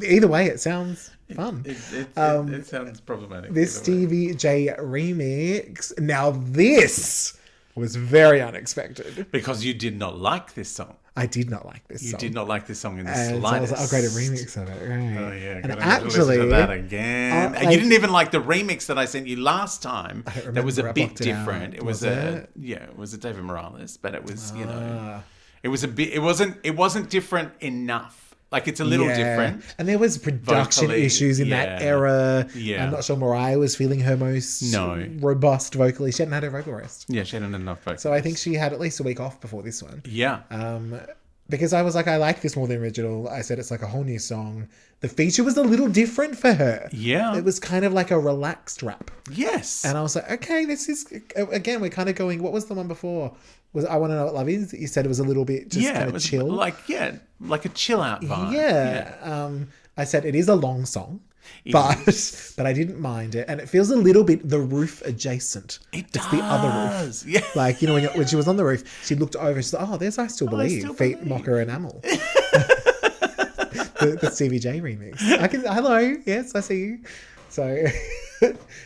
Either way, it sounds fun.
It sounds problematic.
This
either way.
Stevie J remix. Now this was very unexpected.
Because you did not like this song.
I did not like this
You
song.
did not like this song in the
And so I
slightest.
was like, oh, great, a remix of it. Right.
Oh yeah,
And
gotta
actually,
listen to that again. And
like-
you didn't even like the remix that I sent you last time.
don't
That was a
remember. I
bit
blocked it out.
different. It was
Was
a
it?
it was a David Morales, but it was you know,
Ah.
it was a bit. It wasn't different enough. Like it's a little different.
And there was production
Vocally,
issues in that era.
Yeah.
I'm not sure Mariah was feeling her most robust vocally. She hadn't had her vocal rest.
Yeah, she hadn't enough vocals.
So I think she had at least a week off before this one.
Yeah.
Because I was like, I like this more than the original. I said it's like a whole new song. The feature was a little different for her.
Yeah.
It was kind of like a relaxed rap.
Yes.
And I was like, okay, this is, again, we're kind of going, what was the one before? Was I Want to Know What Love Is? You said it was a little bit just kind
it
of
was
chill.
like a chill out vibe.
Yeah. I said it is a long song. but I didn't mind it, and it feels a little bit The Roof adjacent.
It
It's the other roof.
Yeah.
Like, you know, when she was on the roof, she looked over. She's like, "Oh, there's I Still Believe."
Still
Feet,
Believe.
Mocha, and Amel. the Stevie J remix. Hello, yes, I see you. So,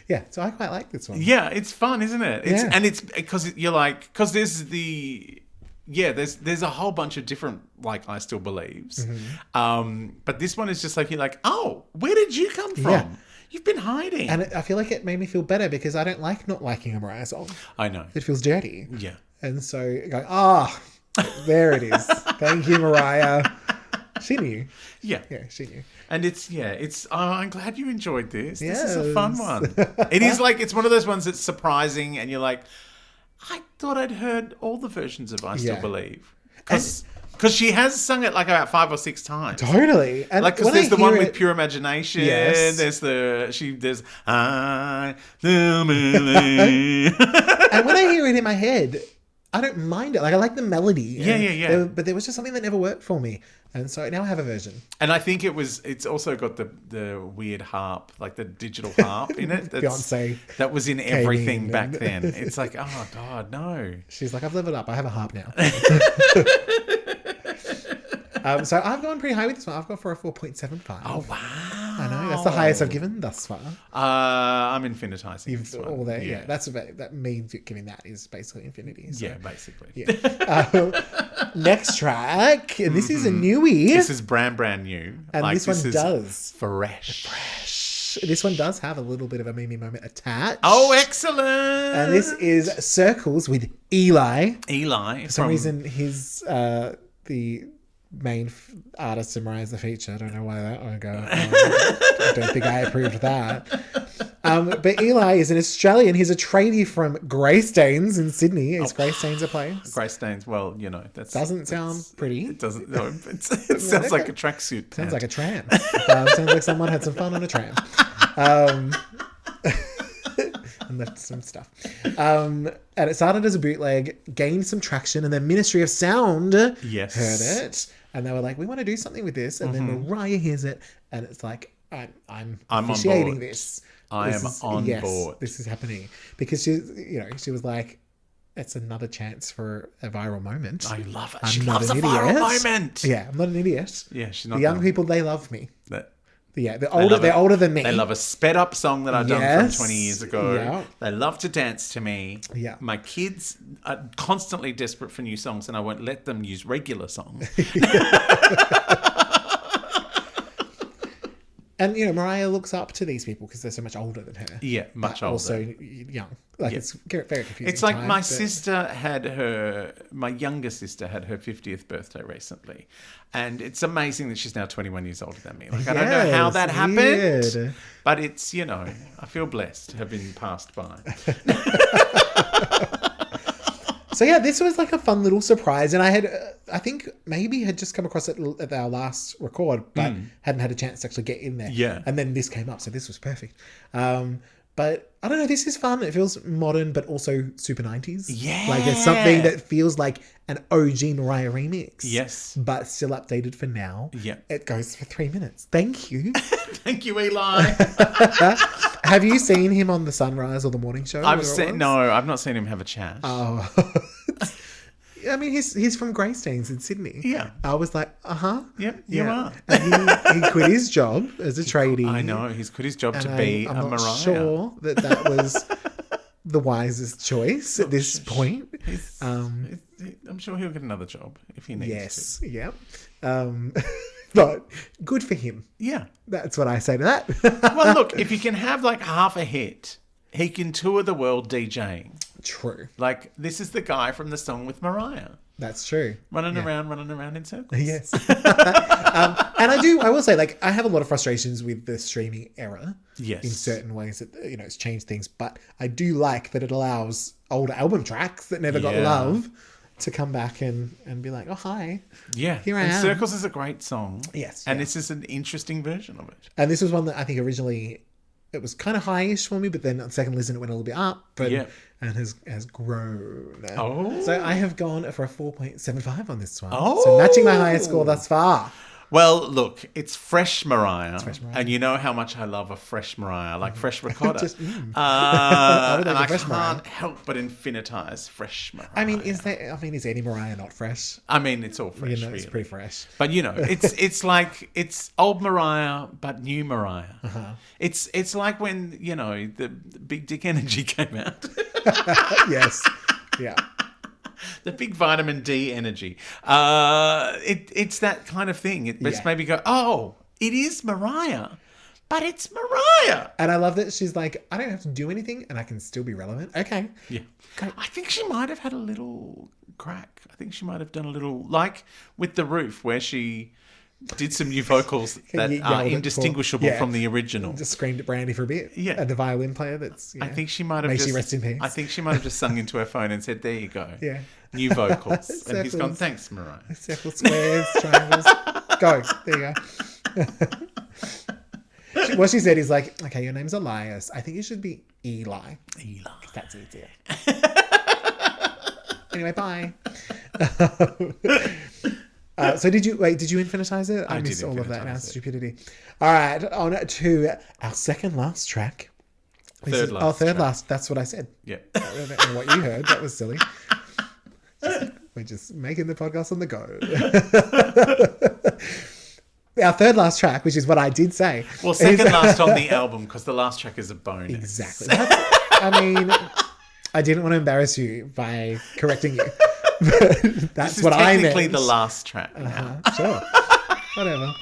yeah, so I quite like this one.
Yeah, it's fun, isn't it?
Yeah.
And it's because you're like, because there's a whole bunch of different like I Still Believes. But this one is just like, you're like, oh, where did you come from?
Yeah.
You've been hiding.
And I feel like it made me feel better because I don't like not liking a Mariah song.
I know.
It feels dirty.
Yeah.
And so going, there it is. Thank you, Mariah. She knew.
Yeah.
Yeah, she knew.
And I'm glad you enjoyed this. This is a fun
Yes.
one. It is like, it's one of those ones that's surprising and you're like, I thought I'd heard all the versions of I Still
Yeah.
Believe. Because she has sung it like about 5 or 6 times.
Totally. And
Like, because
when
there's
I
the one
hear
with
it-
Pure Imagination.
Yes.
There's I Still Believe.
And when I hear it in my head, I don't mind it. Like, I like the melody.
Yeah.
But there was just something that never worked for me. And so now I have a version.
And I think it's also got the weird harp, like the digital harp in it.
Beyonce
That was in
came
everything
in
back
and-
then. It's like, oh God, no.
She's like, I've leveled up. I have a harp now. So I've gone pretty high with this one. I've gone for a 4.75.
Oh, wow.
I know. That's the highest I've given thus far.
I'm infinitizing this one.
All there. Yeah. That's about, that means giving that is basically infinity. So.
Yeah, basically.
Yeah. Next track. And this is a newie.
This is brand new.
And
Like,
this one
is
does.
fresh.
This one does have a little bit of a Mimi moment attached.
Oh, excellent.
And this is Circles with Eli.
Eli.
For some reason, his the main artist in Mariah's the feature. I don't know why that would go. I don't think I approved that. But Eli is an Australian. He's a tradie from Greystanes in Sydney. Is Greystanes a place?
Greystanes, well, you know,
Doesn't sound pretty.
It doesn't. No, it sounds like a tracksuit.
Sounds like a tram. Sounds like someone had some fun on a tram. And left some stuff. And it started as a bootleg, gained some traction, and then Ministry of Sound
Yes.
heard it. And they were like, we want to do something with this. And then Mariah hears it, and it's like, I'm
on
officiating
board.
this.
I
This
am
is-
on
yes,
board.
This is happening. Because she was like, it's another chance for a viral moment.
I love it.
I'm
She
not
loves a
an
viral
idiot.
moment.
Yeah, I'm not an idiot.
Yeah, she's not.
The young
dumb.
people, they love me.
That-
Yeah, they're
love it.
older than me.
They love a sped up song that I've done
Yes.
from 20 years ago.
Yeah.
They love to dance to me.
Yeah.
My kids are constantly desperate for new songs and I won't let them use regular songs.
And, Mariah looks up to these people because they're so much older than her.
Yeah, much
but
older.
also young. Like, it's very confusing.
It's like
time,
my
but-
sister my younger sister had her 50th birthday recently. And it's amazing that she's now 21 years older than me. Like, I don't know how
Yes,
that happened.
weird.
But it's, I feel blessed to have been passed by.
So, yeah, this was like a fun little surprise. And I think maybe had just come across it at our last record, but hadn't had a chance to actually get in there.
Yeah.
And then this came up. So this was perfect. But I don't know, this is fun. It feels modern, but also super 90s.
Yeah.
Like, it's something that feels like an OG Mariah remix.
Yes.
But still updated for now.
Yeah.
It goes for 3 minutes. Thank you.
Thank you, Eli.
Have you seen him on the Sunrise or the Morning Show?
I've
whatever it was?
No, I've not seen him have a chat.
Oh. I mean, he's from Greystanes in Sydney.
Yeah.
I was like,
Yep, you are.
And he quit his job as a tradie.
I know, he's quit his job
And
to be
I'm
a
not
Mariah.
sure that was the wisest choice at this point.
I'm sure he'll get another job if he needs
Yes. Yep. But good for him.
to. Yeah.
That's what I say to that.
Well, look, if you can have like half a hit, he can tour the world DJing.
True.
Like, this is the guy from the song with Mariah.
That's true.
Running around in circles.
Yes. And I will say, like, I have a lot of frustrations with the streaming era.
Yes.
In certain ways that, it's changed things. But I do like that it allows old album tracks that never got
Yeah.
love to come back and be like, oh, hi.
Yeah.
Here I
and
am.
Circles is a great song.
Yes,
And
yeah.
this is an interesting version of it.
And this was one that I think originally it was kind of high-ish for me, but then on second listen it went a little bit up and has grown.
Oh.
So I have gone for a 4.75 on this one.
Oh.
So matching my highest score thus far.
Well, look, it's fresh Mariah.
fresh Mariah.
And you know how much I love a fresh Mariah, like fresh ricotta.
Just,
and
would
I
like a fresh
can't
Mariah.
help but infinitize fresh Mariah.
I mean, is any Mariah not fresh?
I mean, it's all fresh,
You know, it's
really.
pretty fresh.
But you know, it's like it's old Mariah but new Mariah.
Uh-huh.
It's like when you know the Big Dick Energy came out,
Yes. Yeah.
the big vitamin D energy. It's that kind of thing. It just
Yeah.
made me go, oh, it is Mariah, but it's Mariah.
And I love that she's like, I don't have to do anything and I can still be relevant. Okay.
Yeah, I think she might have had a little crack. I think she might have done a little like with the roof where she did some new vocals that
You
are
yelled it
indistinguishable
before. Yeah.
from the original.
Just screamed at Brandy for a bit.
Yeah.
And the violin player that's,
I think she might have
May
just.
she rest in peace.
I think she might have just sung into her phone and said, "There you go,
Yeah.
new vocals." And he's gone,
Circles.
"Thanks, Mariah."
Circles, squares, triangles. Go. There you go. What she said is like, okay, your name's Elias. I think you should be Eli.
Eli.
That's easier. Anyway, bye. So did you infinitize it? I
did
missed all of that
infinitize
now.
it.
Stupidity. All right, on to our second last track.
Third last
third
track.
last. That's what I said.
Yeah.
I don't know what you heard. That was silly. We're just making the podcast on the go. Our third last track, which is what I did say.
Well, second last on the album because the last track is a bonus.
Exactly. I mean, I didn't want to embarrass you by correcting you. But that's
This is
what I meant.
technically the last track. now.
Sure. Whatever.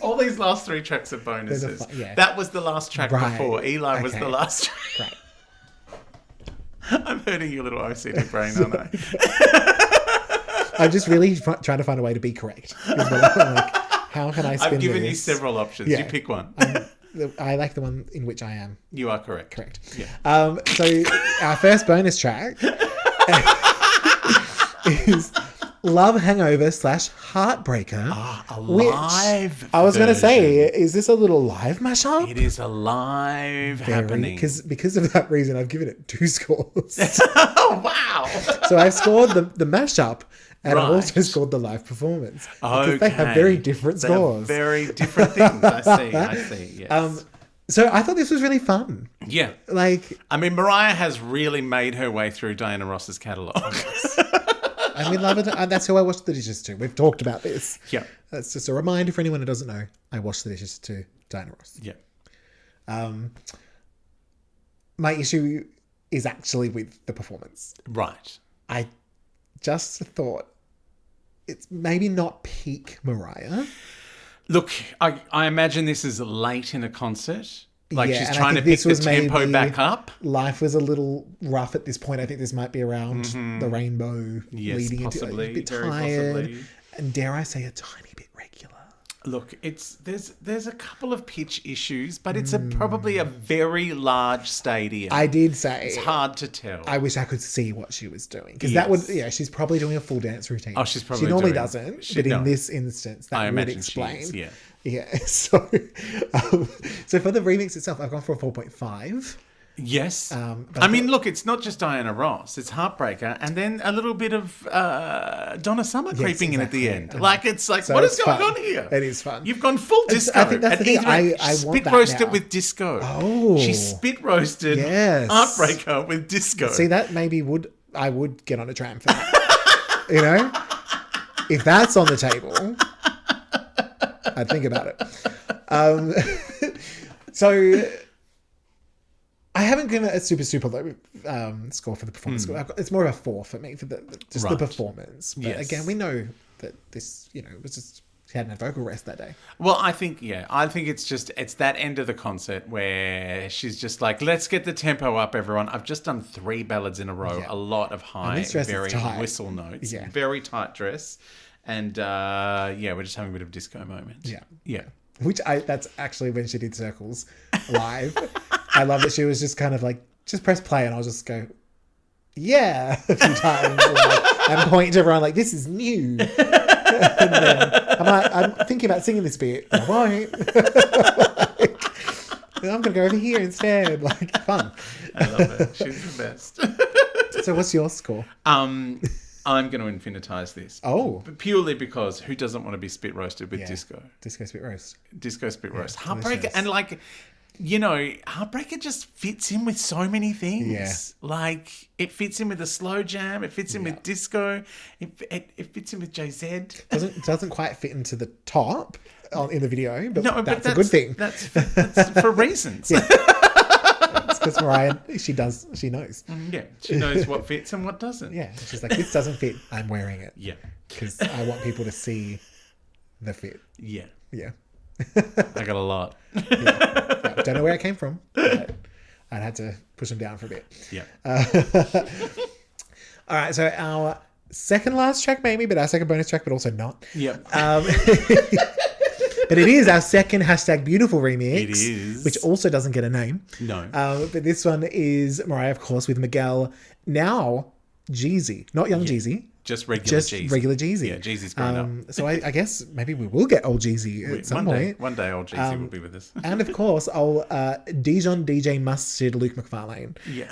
All these last three tracks are bonuses.
yeah.
That was the last track
Right.
before. Eli was
Okay.
the last track.
Great.
I'm hurting your little OCD brain, aren't I?
I'm just really trying to find a way to be correct. Is what I'm like, how can I spin
I've given you
this?
several options.
Yeah.
You pick one.
I like the one in which I am
You are correct.
correct.
Yeah.
So our first bonus track is Love Hangover / Heartbreaker.
A
which
live
I was going to say,
version.
is this a little live mashup?
It is a live happening.
Because of that reason, I've given it 2 scores.
Oh, wow.
So I've scored the mashup, and I've also
Right.
scored the live performance.
Okay.
Because they have very different
They are
scores.
very different things. I see. Yes.
So I thought this was really fun.
yeah.
Like,
I mean, Mariah has really made her way through Diana Ross's catalogue.
and we love it. And that's who I watched the dishes to. We've talked about this.
Yeah.
That's just a reminder for anyone who doesn't know. I watched the dishes to Diana Ross.
Yeah.
My issue is actually with the performance.
Right.
I just thought it's maybe not peak Mariah.
Look, I imagine this is late in a concert. Like
Yeah,
she's
and I
trying to
think
pick
this
the
was
tempo
maybe-
back up.
Life was a little rough at this point. I think this might be around the rainbow
Yes,
leading
possibly,
into a bit
very
tired.
possibly.
And dare I say a tiny bit regular.
Look, there's a couple of pitch issues, but it's probably a very large stadium.
I did say
It's hard to tell.
I wish I could see what she was doing, because that would
Yes.
she's probably doing a full dance routine.
Oh, she's probably
she normally
doing-
doesn't,
she-
but in
no.
this instance, that
I
would
imagine
explain.
she is, yeah.
Yeah. So for the remix itself, I've gone for a 4.5.
Yes.
but
I mean, look, it's not just Diana Ross. It's Heartbreaker, and then a little bit of Donna Summer creeping in at the
exactly.
end. Like, it's like,
So
what is
it's
going
fun.
on here?
It is fun.
You've gone full disco.
I think that's
and
the thing.
either
I want
spit
that
roasted
now.
with disco.
Oh.
She spit roasted
Yes.
Heartbreaker with disco.
See, that maybe I would get on a tram for that. You know? If that's on the table, I'd think about it. So I haven't given it a super low score for the performance. It's more of a 4 for me for the
Right.
performance. But
Yes.
again, we know that this, was just she hadn't had vocal rest that day.
Well, I think it's that end of the concert where she's just like, let's get the tempo up, everyone. I've just done 3 ballads in a row,
Yeah.
a lot of high,
this dress is
very
tight.
whistle notes,
Yeah.
very tight dress. And we're just having a bit of disco moment.
Yeah.
Yeah.
That's actually when she did Circles live. I love that she was just kind of like, just press play and I'll just go, yeah, a few times and point to everyone like, this is new. And then I'm thinking about singing this bit. I won't. I'm going to go over here instead. Like, fun.
I love her. She's the best.
So what's your score?
I'm going to infinitize this.
Oh.
But purely because who doesn't want to be spit roasted with
Yeah.
disco?
Disco spit roast.
Disco spit roast. Heartbreaker.
delicious.
And like, you know, Heartbreaker just fits in with so many things.
Yeah.
Like, it fits in with the slow jam. It fits in with disco. It fits in with JZ.
Doesn't quite fit into the top in the video, but
No,
that's a good thing.
That's for reasons.
It's because Mariah, she knows.
Yeah, she knows what fits and what doesn't.
Yeah, she's like, this doesn't fit. I'm wearing it.
Yeah.
Because I want people to see the fit.
Yeah.
Yeah.
I got a lot.
Yeah. Don't know where it came from, but I had to push them down for a bit.
Yeah.
All right, so our second last track, maybe, but our second bonus track, but also not.
Yep.
But it is our second hashtag beautiful remix.
It is.
Which also doesn't get a name.
No.
But this one is Mariah, of course, with Miguel. Now, Jeezy. Not young Jeezy.
Just regular
Just
Jeezy.
regular Jeezy.
Yeah, Jeezy's grown up.
So I guess maybe we will get old Jeezy at some point.
One day old Jeezy will be with us.
And of course, Dijon DJ Mustard Luke McFarlane.
Yeah.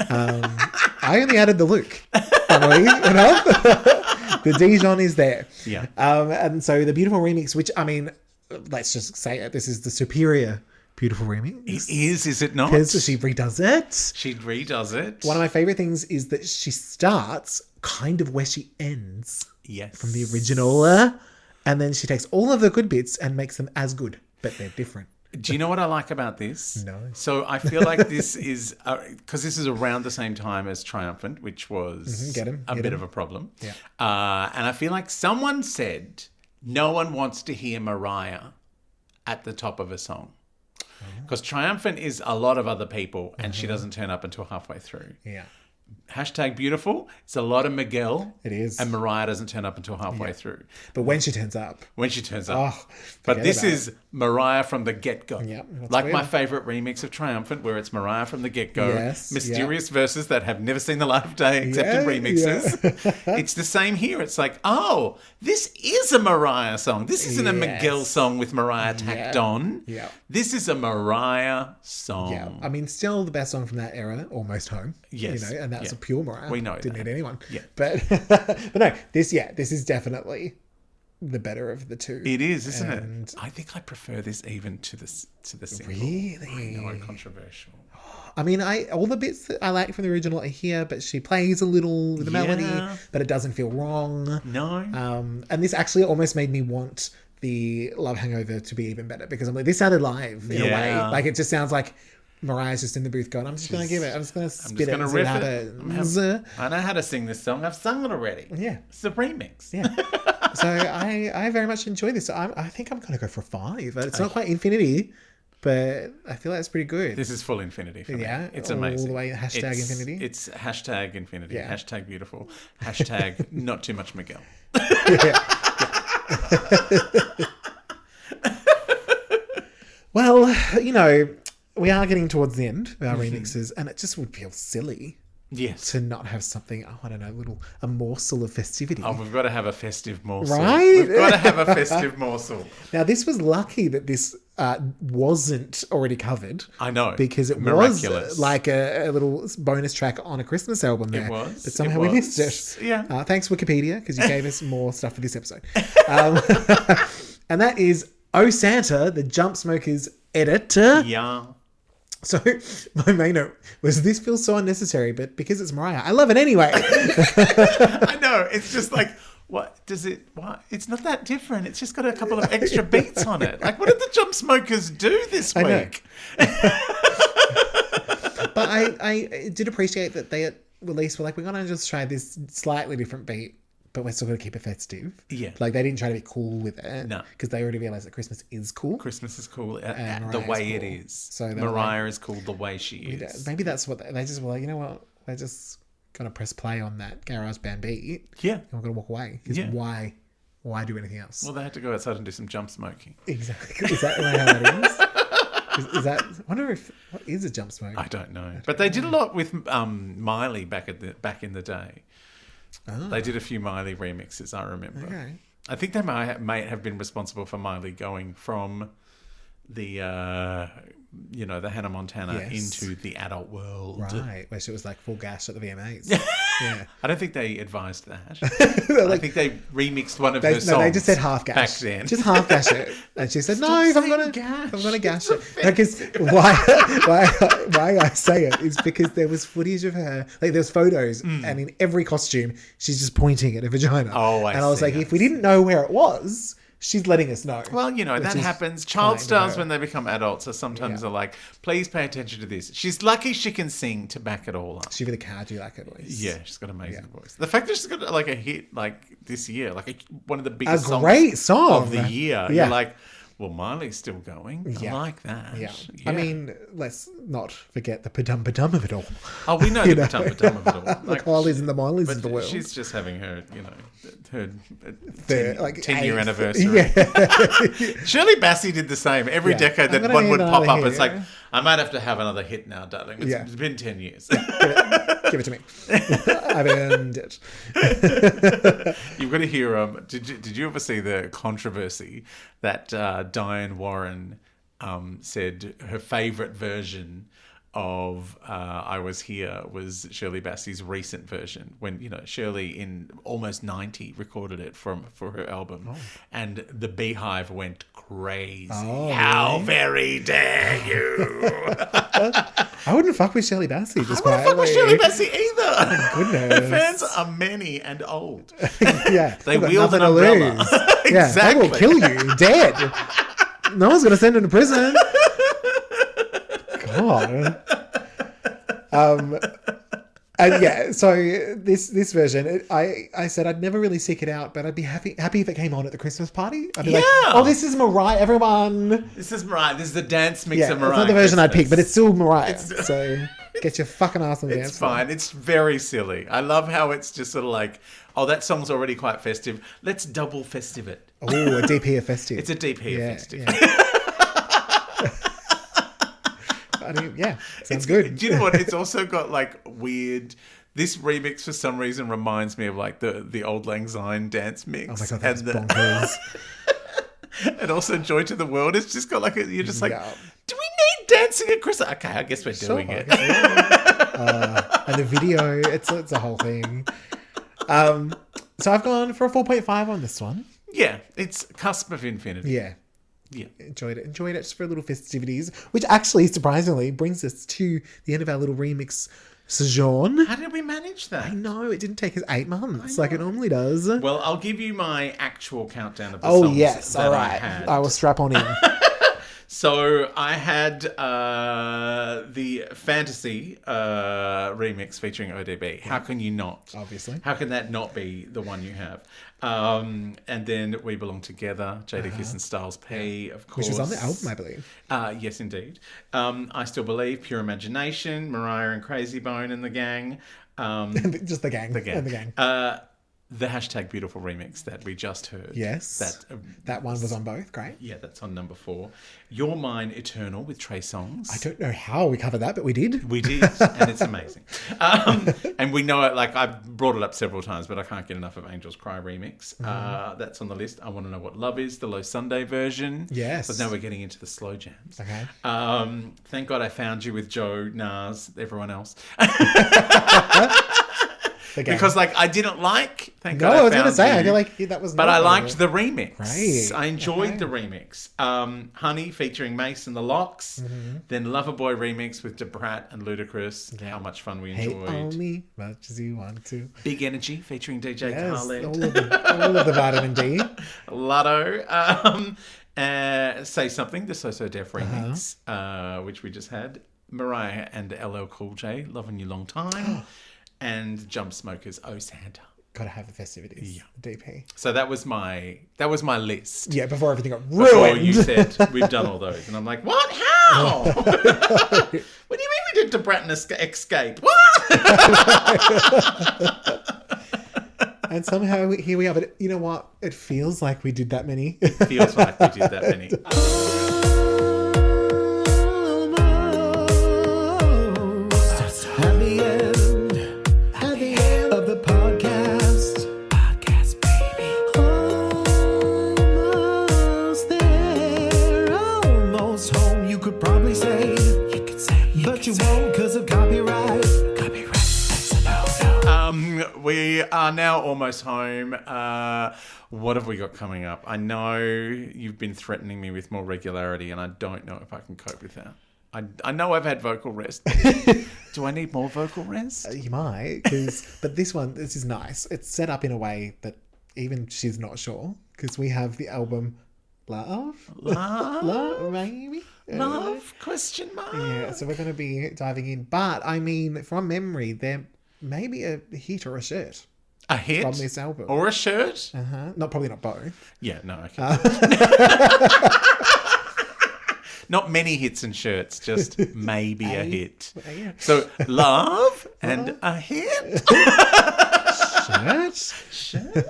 I only added the Luke, funnily enough. The Dijon is there.
Yeah.
And so the beautiful remix, which, I mean, let's just say it, this is the superior beautiful remix.
It is it not?
Because she redoes it.
She redoes it.
One of my favorite things is that she starts kind of where she ends
Yes.
from the original, and then she takes all of the good bits and makes them as good, but they're different.
Do you know what I like about this?
No.
So I feel like this is, because this is around the same time as Triumphant, which was
Get 'em,
a
get
bit
'em.
of a problem.
Yeah.
And I feel like someone said no one wants to hear Mariah at the top of a song. Because Triumphant is a lot of other people and she doesn't turn up until halfway through.
Yeah.
Hashtag beautiful. It's a lot of Miguel.
It is.
And Mariah doesn't turn up until halfway through.
But when she turns up,
When she turns up.
oh,
But
forget
this
about
is Mariah from the get-go.
Yeah, that's
like
weird.
my favourite remix of Triumphant, where it's Mariah from the get-go.
Yes,
Mysterious verses that have never seen the light of day except in
Yeah,
remixes. It's the same here. It's like, oh, this is a Mariah song. This isn't a
Yes.
Miguel song with Mariah tacked on.
Yeah.
This is a Mariah song.
yeah. I mean, still the best song from that era, Almost Home.
Yes.
You know, and that's
Yeah.
a pure Mariah.
We know
Didn't
that.
need anyone.
Yeah.
But, but no, this is definitely the better of the two.
It is, isn't
And-
it? I think I prefer this even to the single.
Really?
I know, controversial.
I mean, all the bits that I like from the original are here, but she plays a little with the melody,
Yeah.
but it doesn't feel wrong.
No.
And this actually almost made me want the Love Hangover to be even better, because I'm like, this sounded live in a way.
Yeah.
Like, it just sounds like Mariah's just in the booth going, I'm just going to give it. I'm just going to
I'm
spit
just
it
going to
and see what
riff it.
happens.
I know how to sing this song. I've sung it already.
Yeah.
It's a remix.
Yeah. So I very much enjoy this. I think I'm going to go for 5. It's not quite infinity, but I feel like it's pretty good.
This is full infinity for me.
Yeah,
It's
all
amazing.
the way hashtag
It's-
infinity.
It's hashtag infinity.
Yeah.
Hashtag beautiful. Hashtag not too much Miguel.
Well, you know, we are getting towards the end of our remixes, and it just would feel silly
Yes.
to not have something, I don't know, a morsel of festivity.
Oh, we've got to have a festive morsel.
Right?
We've got to have a festive morsel.
Now, this was lucky that this wasn't already covered.
I know.
Because it
Miraculous.
was like a little bonus track on a Christmas album there.
was.
But somehow
It
we
was.
missed it.
Yeah.
Thanks, Wikipedia, because you gave us more stuff for this episode. And that is Oh Santa, the Jump Smokers edit.
Yeah.
So my main note was, this feels so unnecessary, but because it's Mariah, I love it anyway.
I know. It's just like, what does it? What? It's not that different. It's just got a couple of extra beats on it. Like, what did the Jump Smokers do this
I know.
week?
But I did appreciate that they at release were like, we're going to just try this slightly different beat, but we're still going to keep it festive.
Yeah.
Like, they didn't try to be cool with it.
No.
Because they already realised that Christmas is cool.
Christmas is cool the
Mariah's
way it
cool.
is.
So they're
Mariah is cool the way she is.
Maybe that's what they just were like, you know what? They're just going to press play on that garage band beat.
Yeah.
And we're going to walk away. Because
Yeah.
why do anything else?
Well, they had to go outside and do some jump smoking.
Exactly. Is that how that is? Is that? I wonder what is a jump smoke?
I don't know, but they did a lot with Miley back in the day.
Oh.
They did a few Miley remixes. I remember.
Okay.
I think they might have been responsible for Miley going from the the Hannah Montana
Yes.
into the adult world.
Right, where she was like full gash at the VMAs. Yeah.
I don't think they advised that.
Like-
I think they remixed one of her songs.
No, they just said half gash.
back then.
Just half gash it. And she said, no,
Stop
if I'm
saying
gonna
gash.
gash it. Because why I say it is because there was footage of her, like there's photos, and in every costume she's just pointing at her vagina.
Oh, I
And I was
see,
like,
I
if we didn't know where it was, she's letting us know.
Well, you know,
Which
that
is
happens. Child
kind of
stars,
her.
when they become adults, are sometimes
Yeah.
are like, please pay attention to this. She's lucky she can sing to back it all up.
She really can't do like her voice.
Yeah, she's got an amazing voice. The fact that she's got like a hit like this year, like one of the
A
biggest songs
great song
of the year.
Yeah.
You're like, well, Miley's still going.
Yeah.
I like that.
Yeah. I mean, let's not forget the padum of it all.
oh, we know
you
the
know.
patum of it all.
The
Like,
Kylies and the Mileys
but
of the world.
she's just having her, you know, her
The,
10-year
eighth-
anniversary.
Yeah.
Shirley Bassey did the same. Every
Yeah.
decade
I'm
that
gonna
one
need
would pop
another
up, it's like,
here.
I might have to have another hit now, darling.
Yeah.
It's been 10 years.
Give it to me. I've earned it.
You've got to hear. Did you ever see the controversy that Diane Warren said her favourite version of "I Was Here" was Shirley Bassey's recent version, when Shirley in almost 90 recorded it for her album, and the Beehive went crazy.
Oh,
How
really?
very dare you!
I wouldn't fuck with Shirley Bassey. Just
I wouldn't fuck with Shirley
quietly.
Bassey either.
Goodness.
Her fans are many and old.
Yeah.
They
they've got
wield an
nothing to
umbrella.
lose. Yeah, they will
Exactly.
kill you dead. No one's going to send him to prison. God. And yeah, so this version, I said I'd never really seek it out, but I'd be happy if it came on at the Christmas party. I'd be like,
Yeah.
oh, this is Mariah, everyone.
This is Mariah. This is the dance mix
Yeah,
of
it's
Mariah.
not the version I'd pick, but it's still Mariah.
It's-
So get your fucking ass on the dance
It's
floor.
fine. It's very silly. I love how it's just sort of like, oh, that song's already quite festive. Let's double festive it.
Oh, a DP festive.
It's a DP
Yeah,
festive.
yeah. I mean, yeah, sounds good.
Do you know what? It's also got like weird. This remix for some reason reminds me of like the old Lang Syne dance mix.
Oh my god, that's
and
bonkers.
and also Joy to the World. It's just got like you're just like,
Yeah.
do we need dancing at Christmas? Okay, I guess we're doing it.
And the video, it's a whole thing. So I've gone for a 4.5 on this one.
Yeah, it's cusp of infinity.
Yeah.
Yeah.
Enjoyed it just for little festivities, which actually surprisingly brings us to the end of our little remix sojourn.
How did we manage that?
I know it didn't take us 8 months like it normally does.
Well, I'll give you my actual countdown of the
Oh
songs
yes,
that
all
I
right.
had.
I will strap on in.
So I had the Fantasy remix featuring ODB. How can you not?
Obviously.
How can that not be the one you have? And then We Belong Together, Jadakiss and Styles P, of course.
Which was on the album, I believe.
Yes, indeed. I Still Believe, Pure Imagination, Mariah and Crazy Bone and the gang.
Just the gang.
The gang.
And the gang.
The hashtag Beautiful remix that we just heard.
Yes. That one was on both. Great.
Yeah, that's on number 4. You're Mine Eternal with Trey Songz.
I don't know how we covered that, but we did.
We did, and it's amazing. And we know it, like I've brought it up several times, but I can't get enough of Angels Cry remix. That's on the list. I Want to Know What Love Is, the Low Sunday version.
Yes.
But now we're getting into the slow jams.
Okay.
Thank God I Found You with Joe, Nas, everyone else.
The gang.
Because like I didn't like Thank
No,
God
I was
Found
going to say,
You.
I feel like that was
But
not
I
my
liked
favorite.
the remix.
Great.
I enjoyed
Okay.
the remix. Honey featuring Mace and the Locks. Then Loverboy remix with DeBrat and Ludacris. How much fun we
Hate
enjoyed.
on me much as you want to.
Big Energy featuring DJ
Yes,
Khaled.
all of the vitamin D.
Lotto. Say Something, the So So Def remix, which we just had. Mariah and LL Cool J, Loving You Long Time. And Jump Smokers, Oh Santa.
Gotta have the festivities. Yeah. DP.
So that was my list.
Yeah, before everything got
Before
ruined.
you said we've done all those, and I'm like, what? How? What do you mean we did DeBrat and Escape? What?
And somehow here we are. But you know what? It feels like we did that many.
Feels like we did that many.
At the end of the podcast, baby. Almost there, almost home. You could probably say, but you won't 'cause of copyright. That's a no.
are now almost home. What have we got coming up? I know you've been threatening me with more regularity, and I don't know if I can cope with that. I know I've had vocal rest. Do I need more vocal rest?
You might, but this is nice. It's set up in a way that even she's not sure, because we have the album Love, maybe?
Love? Question mark?
Yeah, so we're going to be diving in. But, I mean, from memory, there may be a hit or a shirt.
A hit?
From this album.
Or a shirt?
Probably not both.
Yeah, no, okay. Not many hits and shirts, just maybe a hit.
Yeah.
So, love and a hit. Shirt.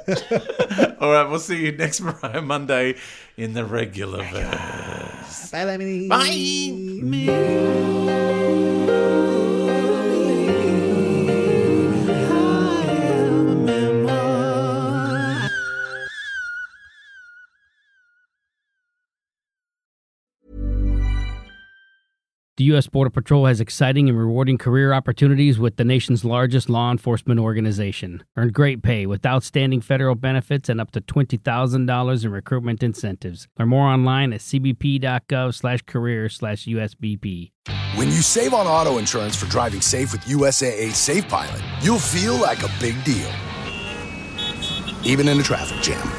All right, we'll see you next Mariah Monday in the regular verse.
Bye, Lemony.
Bye.
The U.S. Border Patrol has exciting and rewarding career opportunities with the nation's largest law enforcement organization. Earn great pay with outstanding federal benefits and up to $20,000 in recruitment incentives. Learn more online at cbp.gov/career/USBP.
When you save on auto insurance for driving safe with USAA Safe Pilot, you'll feel like a big deal, even in a traffic jam.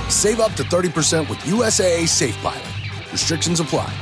Save up to 30% with USAA Safe Pilot. Restrictions apply.